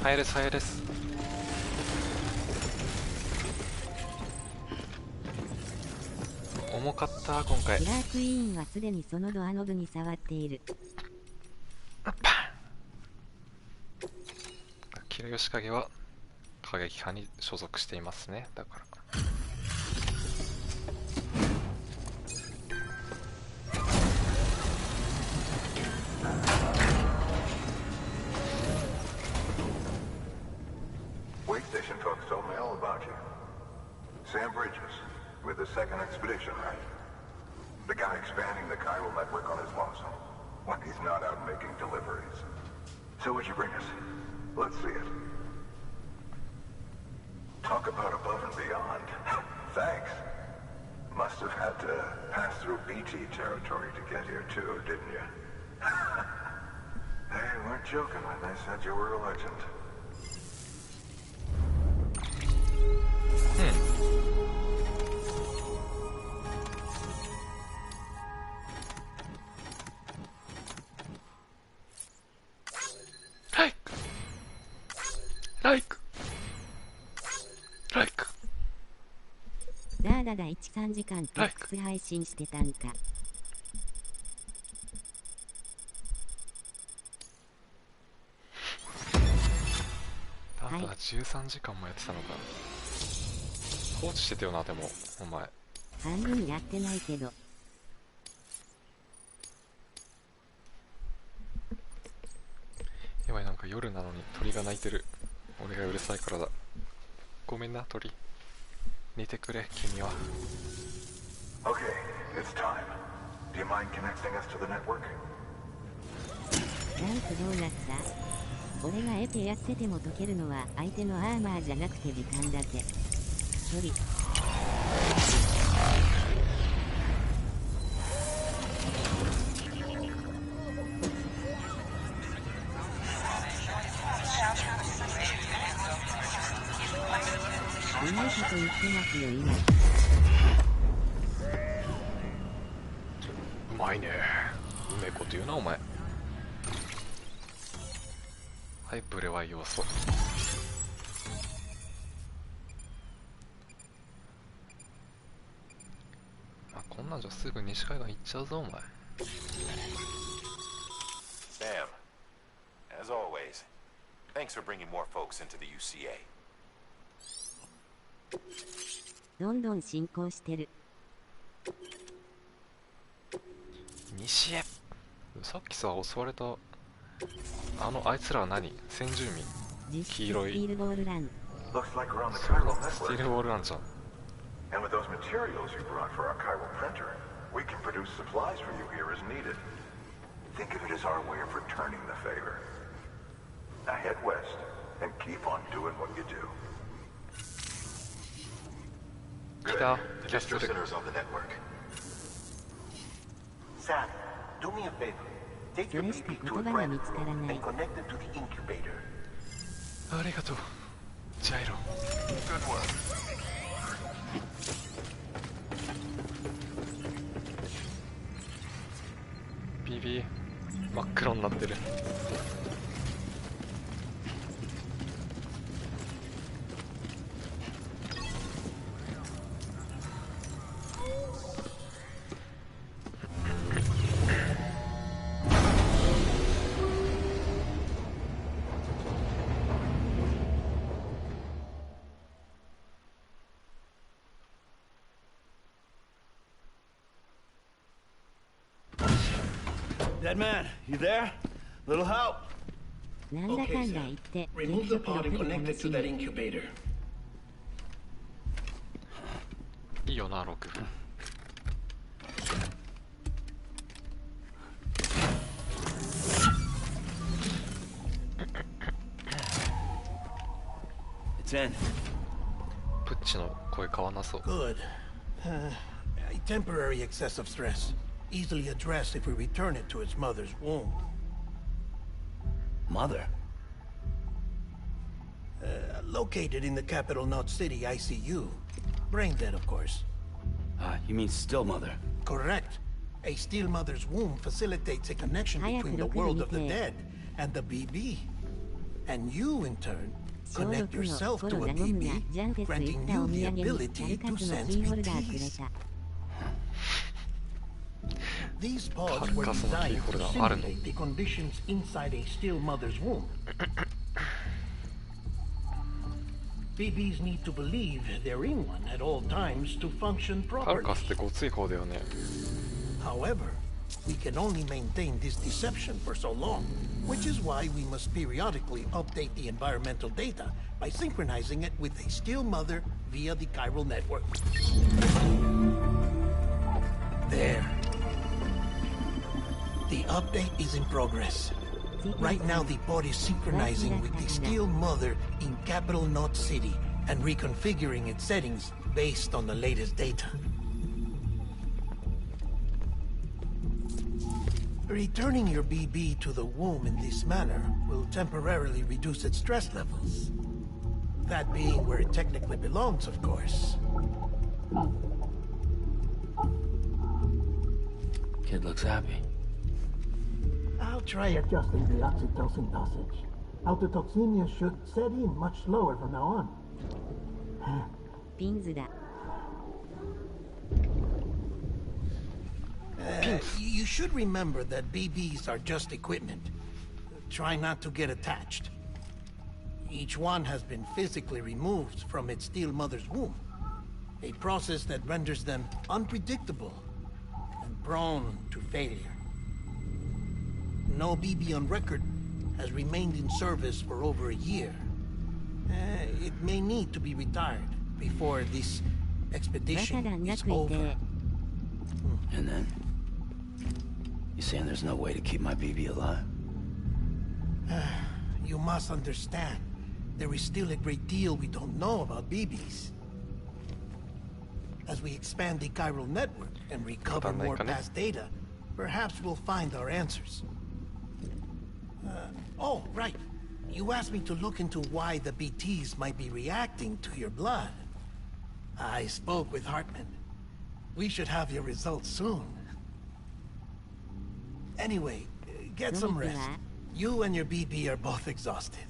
ハイレスハイレス。重かった今回。キラークイーンはすでにそのドアノブに触っている。キラヨシカゲは過激派に所属していますね。だからStation folks told me all about you. Sam Bridges, with the second expedition, right? The guy expanding the chiral network on his lonesome, when he's not out making deliveries. So what'd you bring us? Let's see it. Talk about above and beyond. Thanks. Must have had to pass through BT territory to get here too, didn't you? They weren't joking when they said you were a legend. ダーダが 1,3 時間テックス配信してたんか。ダーダ13時間もやってたのか。放置してたよな、でもお前。半分やってないけど。やばい、なんか夜なのに鳥が鳴いてる。俺がうるさいからだ。ごめんな鳥。寝てくれ君は。 Okay, it's time. Do you mind connecting us to the network? ランクどうなった？俺がエペやってても解けるのは相手のアーマーじゃなくて時間だけ。処理。うまいこと言ってますよ今。うまいね。うめえこと言うなお前。はい、ブレワイ要素。あ、こんなんじゃすぐ西海岸行っちゃうぞお前。 Sam, as always, thanks for bringing more folks into the UCA. どんどん進行してる。西へ。さっきさ襲われたあいつらは何？先住民。黄色い。スティールボールラン。Looks like we're on the chiral スティー network. ルボールランじゃん。 And with those materials you brought for our chiral printer, we can produce supplies for you here as needed. Think of it as our way of returning the favor. Now head west and keep on doing what you do. Good. Yeah, The just distro the- center's on the network. Sam, do me a favor. Take your BB to a granite room and connect it to the incubator. ありがとうジャイロ。 Good work. ビビ真っ黒になってる。Dead man, you there? Little help? なんだかんだ言って Remove the pod and connect it to that incubator. いいよな6分。It's in. プッチの声変わんなそう。 Good. A temporary excess of stress. Easily addressed if we return it to its mother's womb. Mother? Located in the capital Knot City ICU. Brain dead, of course. You mean still mother? Correct. A still mother's womb facilitates a connection between the world of the dead and the BB. And you, in turn, connect yourself to a BB, granting you the ability to sense BTs. These pods were designed to simulate the conditions inside a still mother's womb. BBs need to believe they're in one at all times to function カル properly. カスってごつい方だよね。 However, we can only maintain this deception for so long, which is why we must periodically update the environmental data by synchronizing it with a still mother via the chiral network. There. The update is in progress. Right now, the pod is synchronizing with the still mother in capital Knot City and reconfiguring its settings based on the latest data. Returning your BB to the womb in this manner will temporarily reduce its stress levels. That being where it technically belongs, of course. Kid looks happy. I'll try adjusting the oxytocin dosage. Autotoxemia should set in much slower from now on. ピンズだ。You should remember that BBs are just equipment. Try not to get attached. Each one has been physically removed from its steel mother's womb. A process that renders them unpredictable and prone to failure. No BB on record has remained in service for over a year. It may need to be retired before this expedition is over. And then? You saying there's no way to keep my BB alive? You must understand, there is still a great deal we don't know about BBs. As we expand the chiral network and recover more past data, perhaps we'll find our answers. Oh, right. You asked me to look into why the BTs might be reacting to your blood. I spoke with Hartman. We should have your results soon. Anyway, get some rest. You and your BB are both exhausted.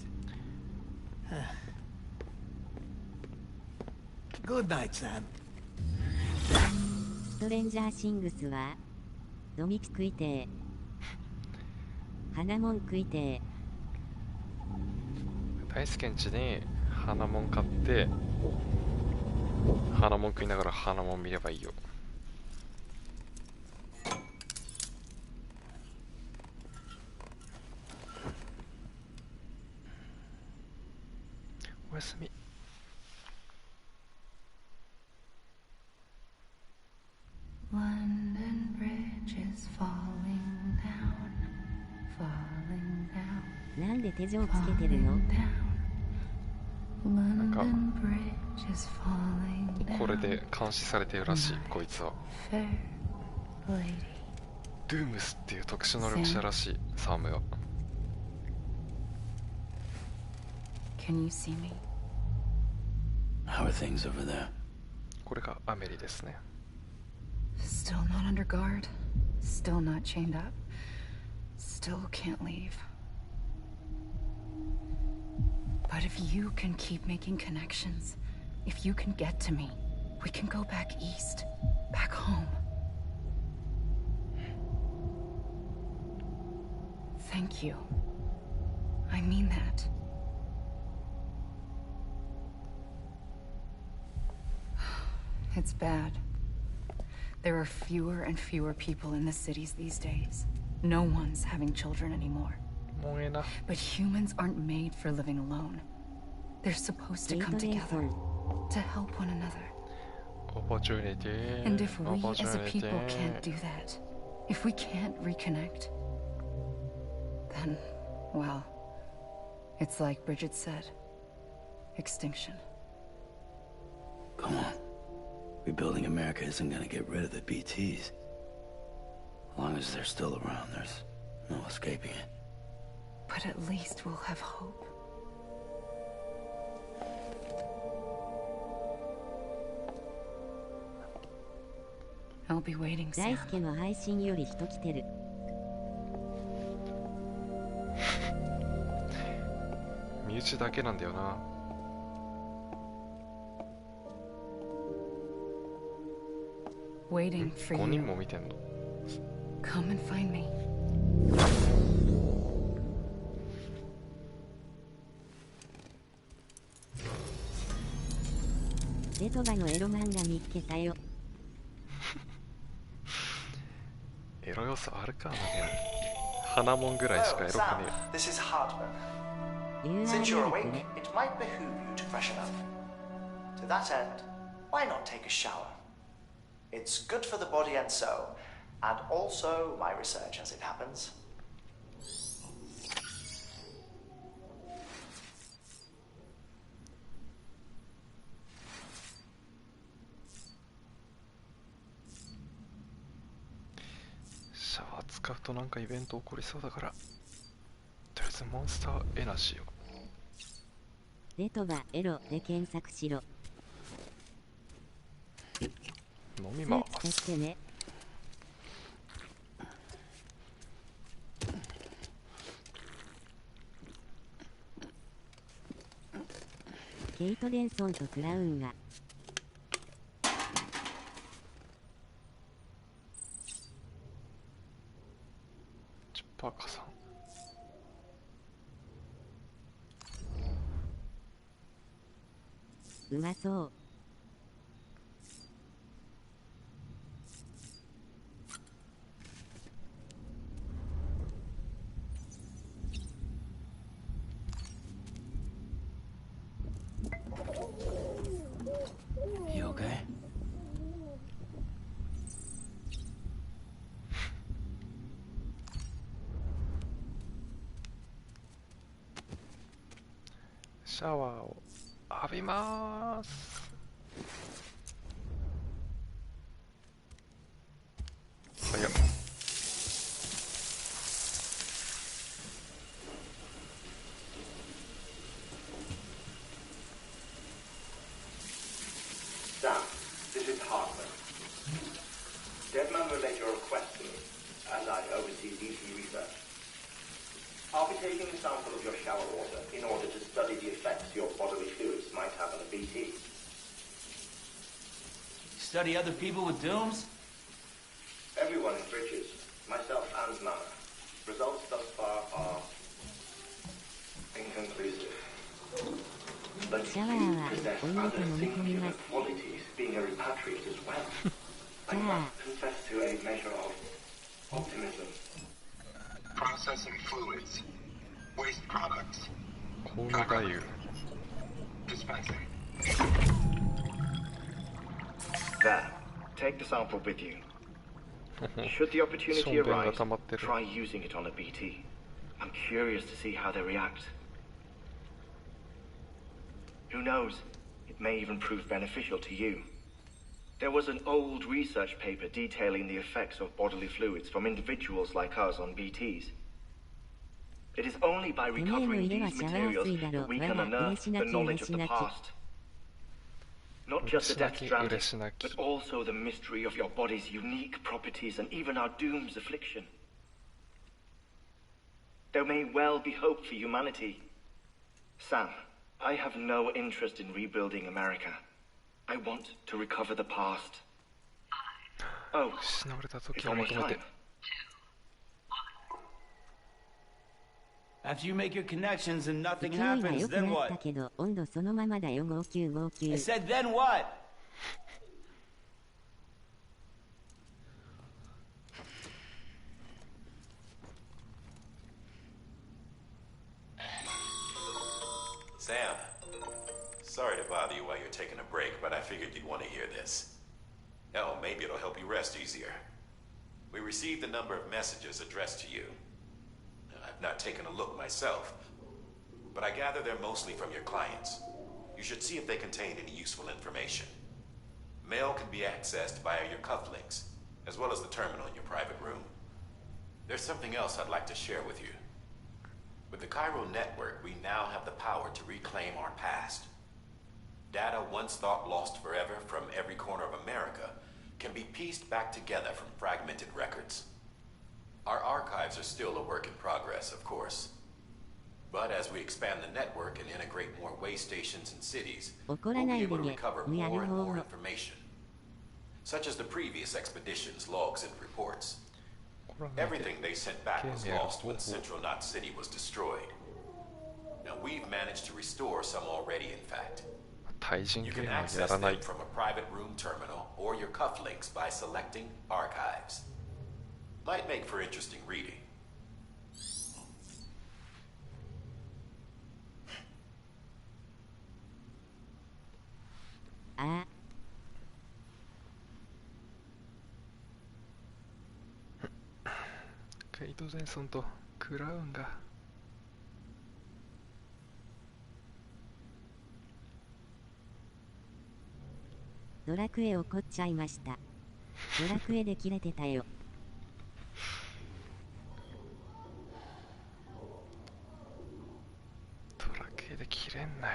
Good night, Sam. ストレンジャーシングスはドミキ食いてえ花もん食いてえ大輔ん家に花もん買って花もん食いながら花もん見ればいいよ。おやすみ。London Bridge is falling down, falling down. なんで手錠つけてるの？なんか London Bridge is falling down. これで監視されてるらしい、こいつは。Fair lady. ドゥームスっていう特殊能力者らしい、サームは。Can you see me? How are things over there? これがアメリですね。Still not under guard. Still not chained up. Still can't leave. But if you can keep making connections, if you can get to me, we can go back east, back home. Thank you. I mean that. It's bad. There are fewer and fewer people in the cities these days. No one's having children anymore. But humans aren't made for living alone. They're supposed to come together to help one another. And if we as a people can't do that, if we can't reconnect, then, well, it's like Bridget said, extinction. Come on. Rebuilding America isn't gonna get rid of the BTs. As long as they're still around, there's no escaping it. But at least we'll have hope. I'll be waiting, Sam. 大輔の配信より人来てる。身内だけなんだよな。Waiting for 5人 you. も見てんの。 Come and find me. レトバのエロ漫画見っけたよ。エロ要素あるか、花もんぐらいしかエロくね Sam, this is Hartman. Since you're awake, it might behoove you to freshen up. To that end, why not take a shower? It's good for the body and soul, and also my research as it happens.え。シャワー使うとなんかイベント起こりそうだから、とりあえずモンスターエナジーを。レトバエロで検索しろ。飲みます。してね。ケイト・デンソンとクラウンがバカさん。うまそう。You okay?シャワーを浴びまーす。早っ。Sam, this is Hartman. Deadman relayed your request to me, as I oversee DC research. I'll be taking a sample of your shower water in order to study the effects your bodily fluids might have on a BT. Study other people with dooms? Everyone in Bridges, myself and Mana. Results thus far are inconclusive. But you possess other singular qualities, being a repatriate as well. I must confess to a measure of optimism. Processing fluids. Waste products. コール太夫。 Dispensing. There. Take the sample with you. Should the opportunity arise, try using it on a BT. I'm curious to see how they react. Who knows? It may even prove beneficial to you. There was an old research paper detailing the effects of bodily fluids from individuals like us on BTs. It is only by recovering these materials that we can unearth the knowledge of the past. Not just the Death Stranding, but also the mystery of your body's unique properties and even our doom's affliction. There may well be hope for humanity. Sam, I have no interest in rebuilding America. I want to recover the past. Oh, it's almost time. After you make your connections and nothing happens, then what? I said then what? Sam, sorry to bother you while you're taking a break, but I figured you'd want to hear this. Hell, maybe it'll help you rest easier. We received a number of messages addressed to you. I've not taken a look myself, but I gather they're mostly from your clients. You should see if they contain any useful information. Mail can be accessed via your cufflinks, as well as the terminal in your private room. There's something else I'd like to share with you. With the Cairo network, we now have the power to reclaim our past. Data once thought lost forever from every corner of America can be pieced back together from fragmented records. Our archives are still a work in progress, of course. But as we expand the network and integrate more way stations and cities, we'll be able to recover more and more information, such as the previous expedition's logs and reports. Everything they sent back was lost when Central Knot City was destroyed. Now we've managed to restore some already, in fact. You can access them from a private room terminal or your cufflinks by selecting Archives. Might make for interesting reading. 아. 게이도 젠슨도 그라운가. ドラクエ怒っちゃいました。ドラクエで切れてたよ。ドラクエで切れんなよ。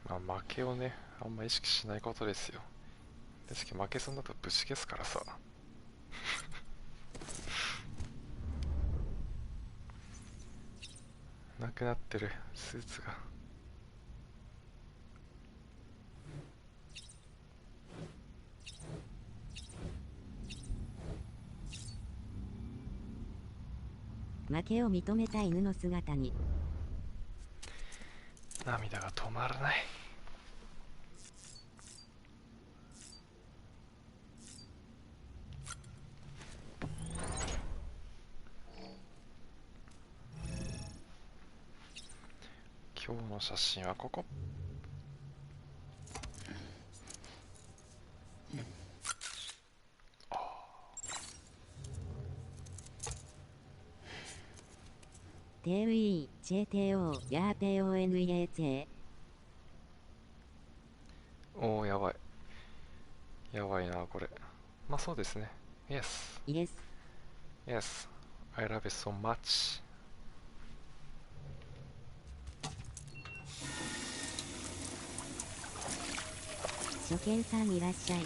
まあ負けをね、あんま意識しないことですよ。ですけど負けそうだとぶち消すからさ。なくなってるスーツが。負けを認めた犬の姿に涙が止まらない。今日の写真はここ。TUE、JTO、ヤーペ ONEAC。おお、やばい。やばいな、これ。まあそうですね。Yes。Yes。Yes。I love it so much。初見さんいらっしゃい。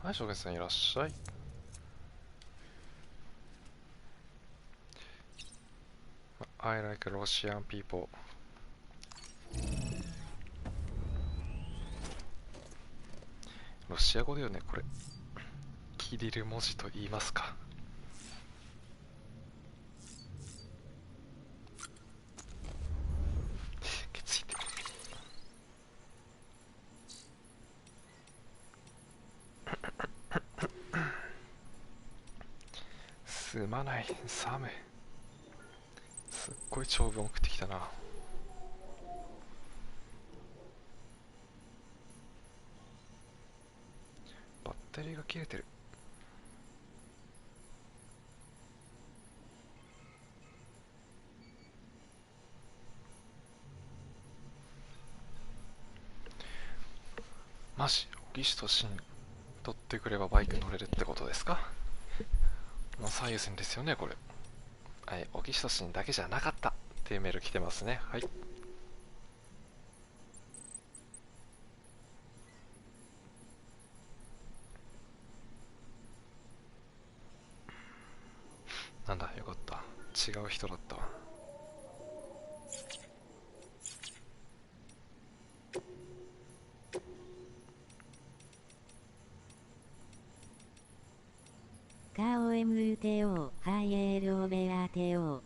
はい、初見さんいらっしゃい。I like Russian people。ロシア語だよね、これ。キリル文字と言いますか。ついてる。すまない、寒い。すっごい長文送ってきたな。バッテリーが切れてる。マジオキシトシン取ってくればバイク乗れるってことですか？もう最優先ですよね、これ。はい、オキシトシンだけじゃなかったっていうメール来てますね。はい。なんだ、よかった。違う人だったわ。カー OMUTO、ハイエールオベア TO。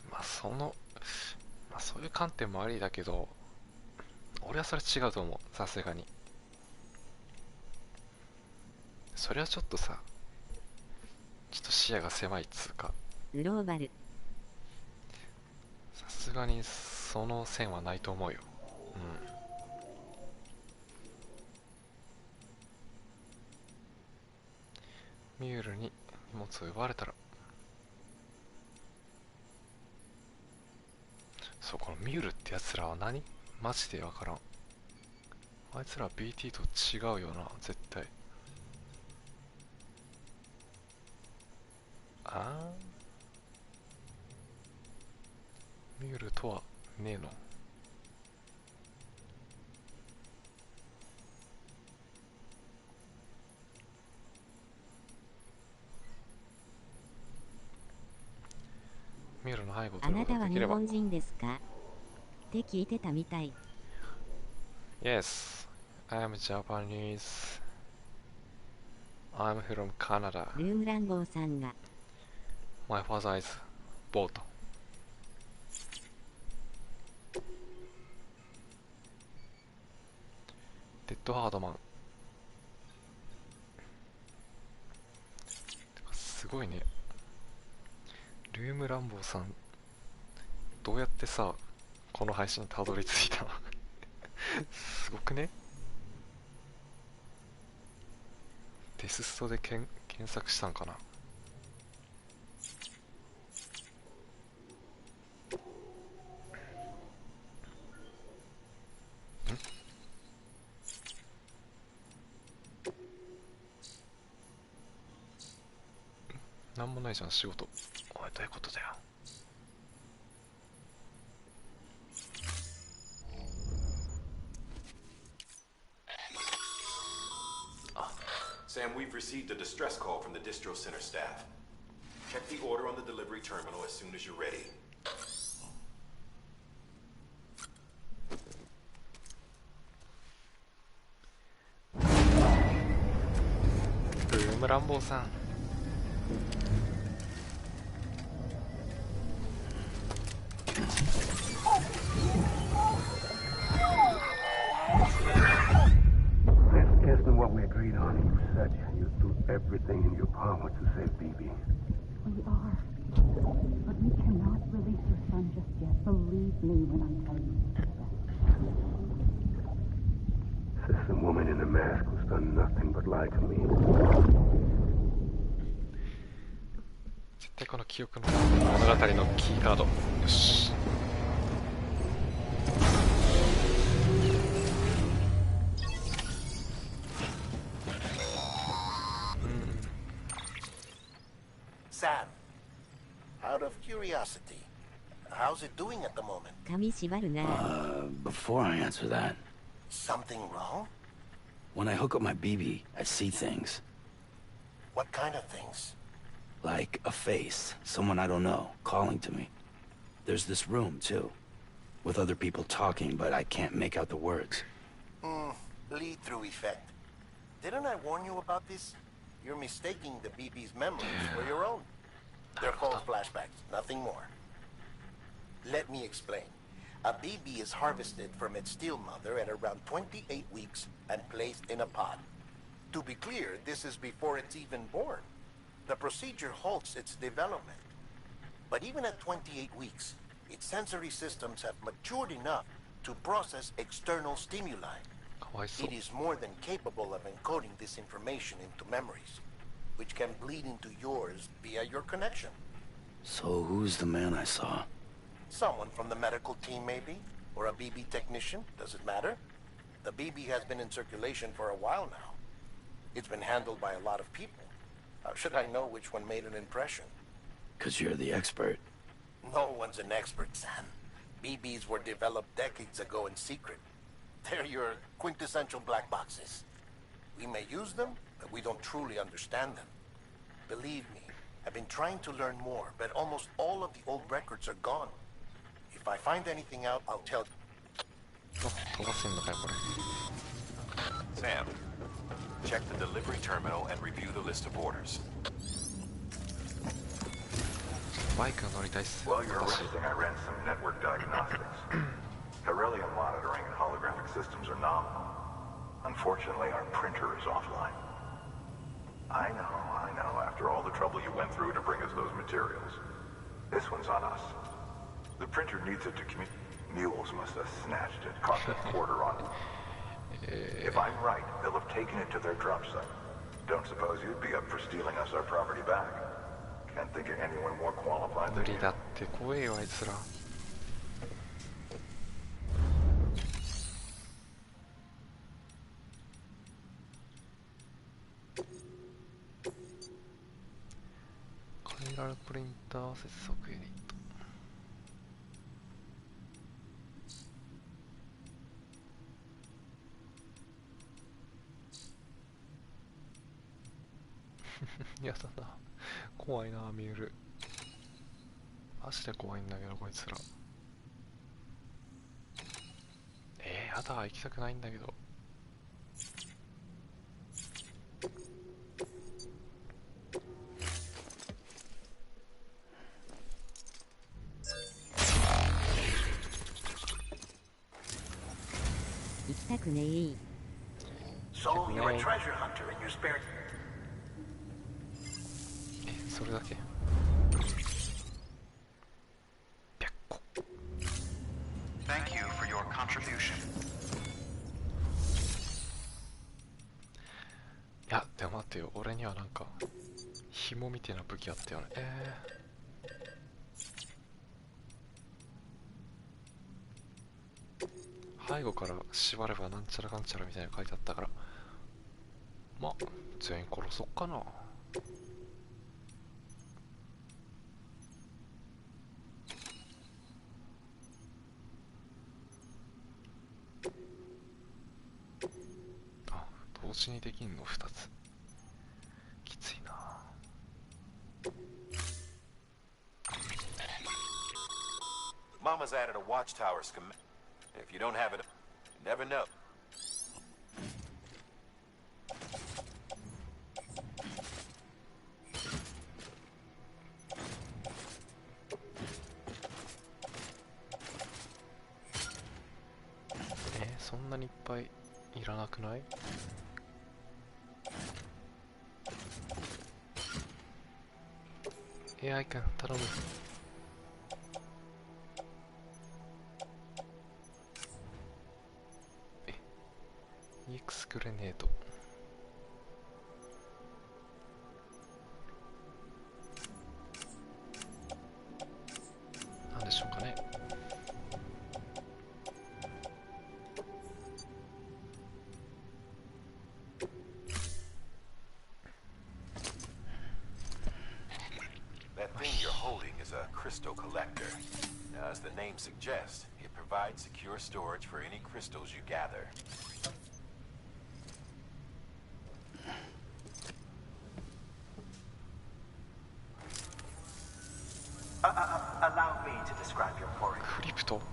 まあそういう観点もありだけど、俺はそれ違うと思う、さすがに。それはちょっとさ、ちょっと視野が狭いっつうか。グローバル。さすがにその線はないと思うよ。ミュールに荷物を奪われたら、そう、このミュールってやつらは何？マジでわからん。あいつら BT と違うよな、絶対。ミュールとはねえの？ミュールの背後をあな取ることたは日ができれば。本人ですかって聞いてたみたい。Yes, I am Japanese. I'm from Canada. ルームランボーさんが My father is boat. デッドハードマン。すごいね。ルームランボーさん、どうやってさ、この配信にたどり着いたの？すごくね？デスストで検索したんかな。なんもないじゃん、仕事。おい、どういうことだよ。Sam, we've received a distress call from the distro center staff. Check the order on the delivery terminal as soon as you're ready. ムランボーさん。What we agreed on, you said you'd do everything in your power to save BB. We are. But we cannot release your son just yet. Believe me when I tell you. This woman in the mask who's done nothing but lie to me. 絶対この記憶の物語のキーカード。よし。Sam, out of curiosity, how's it doing at the moment? Before I answer that... Something wrong? When I hook up my BB, I see things. What kind of things? Like a face, someone I don't know, calling to me. There's this room, too, with other people talking, but I can't make out the words. Lead-through effect. Didn't I warn you about this? You're mistaking the BB's memories for your own. They're false flashbacks, nothing more. Let me explain. A BB is harvested from its steel mother at around 28 weeks and placed in a pod. To be clear, this is before it's even born. The procedure halts its development. But even at 28 weeks, its sensory systems have matured enough to process external stimuli. It is more than capable of encoding this information into memories, which can bleed into yours via your connection. So who's the man I saw? Someone from the medical team, maybe? Or a BB technician? Does it matter? The BB has been in circulation for a while now. It's been handled by a lot of people. How should I know which one made an impression? 'Cause you're the expert. No one's an expert, Sam. BBs were developed decades ago in secret. They're your quintessential black boxes. We may use them, but we don't truly understand them. Believe me, I've been trying to learn more, but almost all of the old records are gone. If I find anything out, I'll tell you. Sam, check the delivery terminal and review the list of orders. While you're resting, I ran some network diagnostics. Beryllium monitoring and holographic systems are nominal. Unfortunately, our printer is offline. I know, after all the trouble you went through to bring us those materials. This one's on us. The printer needs it to communicate. Mules must have snatched it, caught that quarter on it. If I'm right, they'll have taken it to their drop site. Don't suppose you'd be up for stealing us our property back. Can't think of anyone more qualified than you. だって怖えよあいつら。カイラルプリンター接続ユニット。やだな、怖いなミュール。マジで怖いんだけどこいつら。やだ、行きたくないんだけど。行きたくねえ。So you're a treasure hunter in your spare. それだけ。Thank you for your contribution. いやでも待ってよ、俺にはなんか紐みたいな武器あったよね。背後から縛ればなんちゃらかんちゃらみたいなの書いてあったから、まあ全員殺そっかな。あ、同時にできんの2つ。きついな。Mama's added a watchtower schematic. If you don't have it, you never know. そんなにいっぱいいらなくない？AI 君頼む。EX グレネード。なんでしょうかね。Crystal collector. Now, as the name suggests, it provides secure storage for any crystals you gather. Allow me to describe your quarry.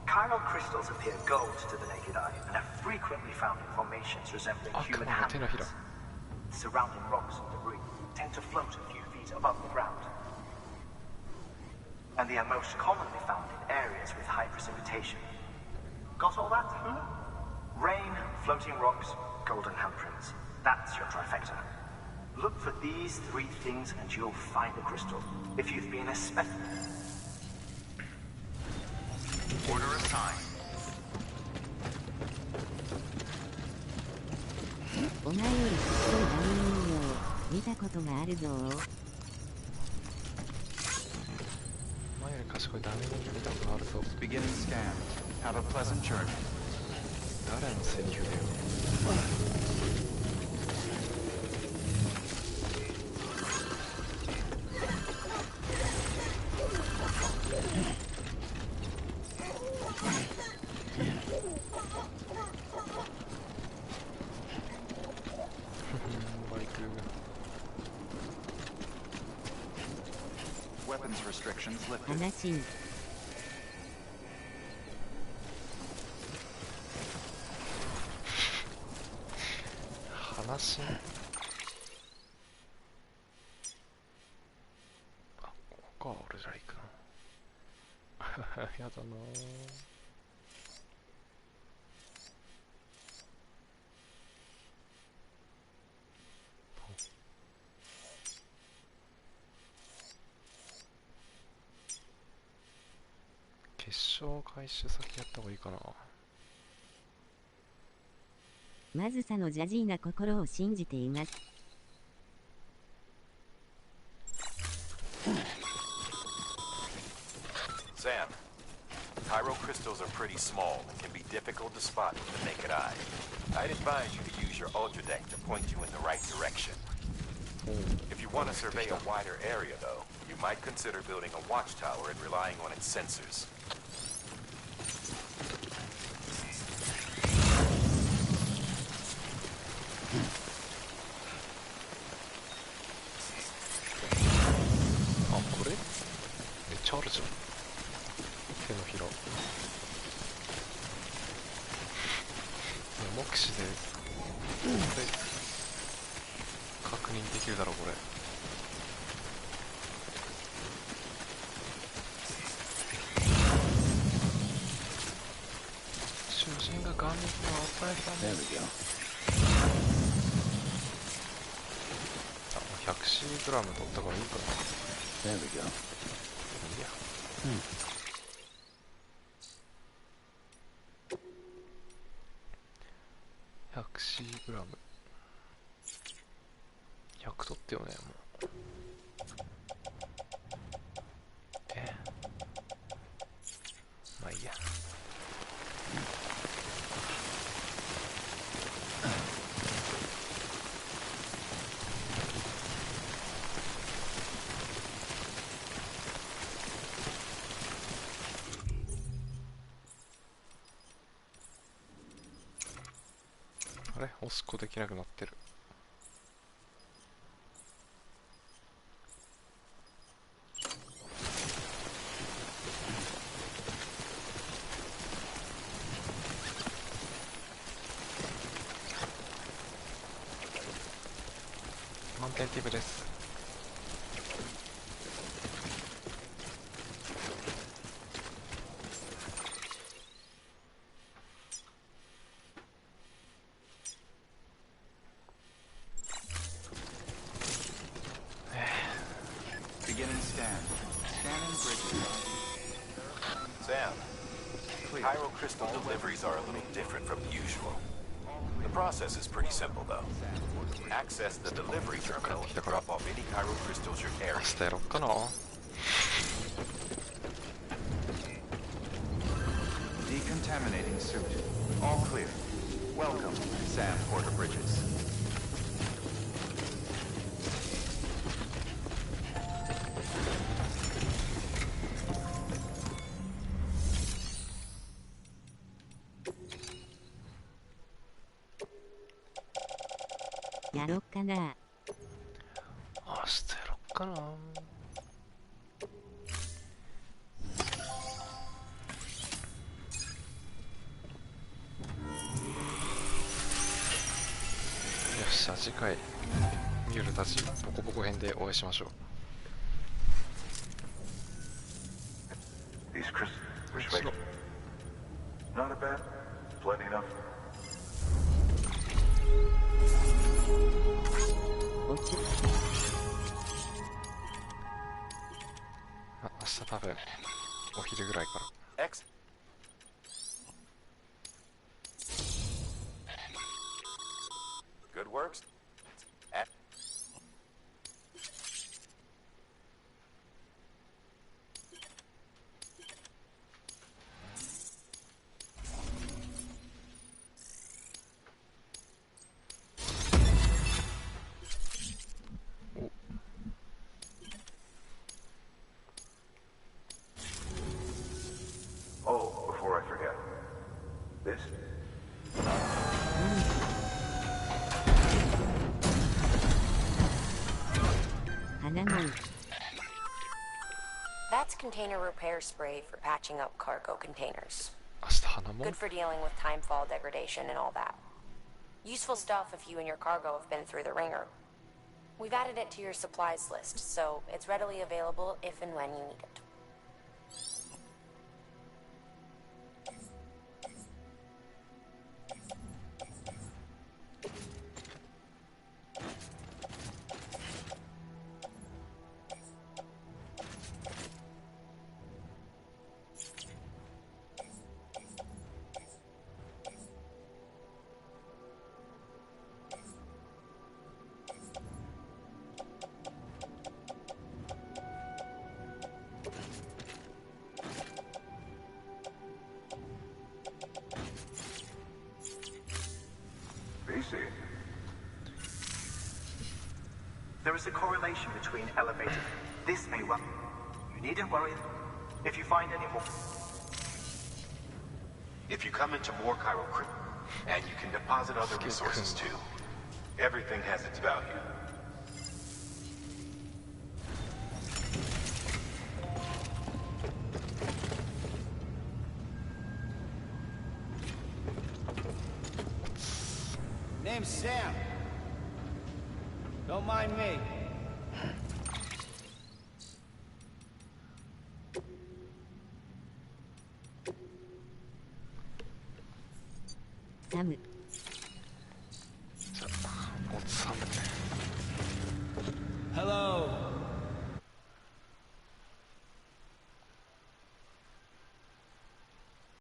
Chiral crystals appear gold to the naked eye and are frequently found in formations resembling human handprints. Surrounding rocks and debris tend to float a few feet above the ground. And they are most commonly found in areas with high precipitation. Got all that? Rain, floating rocks, golden handprints. That's your trifecta. Look for these three things and you'll find the crystal. If you've been a specimen. Order assigned. お前よりすっごいダミー人形見たことがあるぞ。賢いダメに見たことあるぞ。Beginning scan. Have a pleasant journey. 誰のセリフだよ。バイク。Weapons restrictions lifted. 話に。話。あ、ここか、俺じゃ行くの。やだなぁ。決勝回収先やった方がいいかな。まずさのジャジーな心を信じています。Sam, chiral crystals are pretty small and can be difficult to spot with the naked eye. I'd advise you to use your ultra deck to point you in the right direction. If you want to survey a wider area, though, you might consider building a watchtower and relying on its sensors. Oh, これめっちゃあるじゃん。手のひら。目視でこれ確認できるだろうこれ。主人が眼力を与えたんです。あ、100g 取ったからいいかな。There we go. いいや。100g。100取ってよね、もう。まあいいや。あれ、押す子できなくなってる。満点ティブです。Cairo crystal deliveries are a little different from usual. The process is pretty simple, though. Access the delivery terminal and drop off any Cairo crystals you're carrying. 明日やろっかな。Decontaminating suit. All clear. Welcome, Sam Porter Bridges. Yaろっかな。明日やろっかな。よっしゃ、次回ミュールたちボコボコ編でお会いしましょう。 These crystals, which way? Not a bad. Plenty enough. 明日多分お昼ぐらいから。 X. Good works. Oh, before I forget. This? That's container repair spray for patching up cargo containers. 明日花も Good for dealing with timefall degradation and all that. Useful stuff if you and your cargo have been through the ringer. We've added it to your supplies list, so it's readily available if and when you need it. There is a correlation between elevated. This may well. You needn't worry if you find any more. If you come into more Cairo crypt, and you can deposit other resources too, everything has its value. Name's Sam. Don't mind me. Sam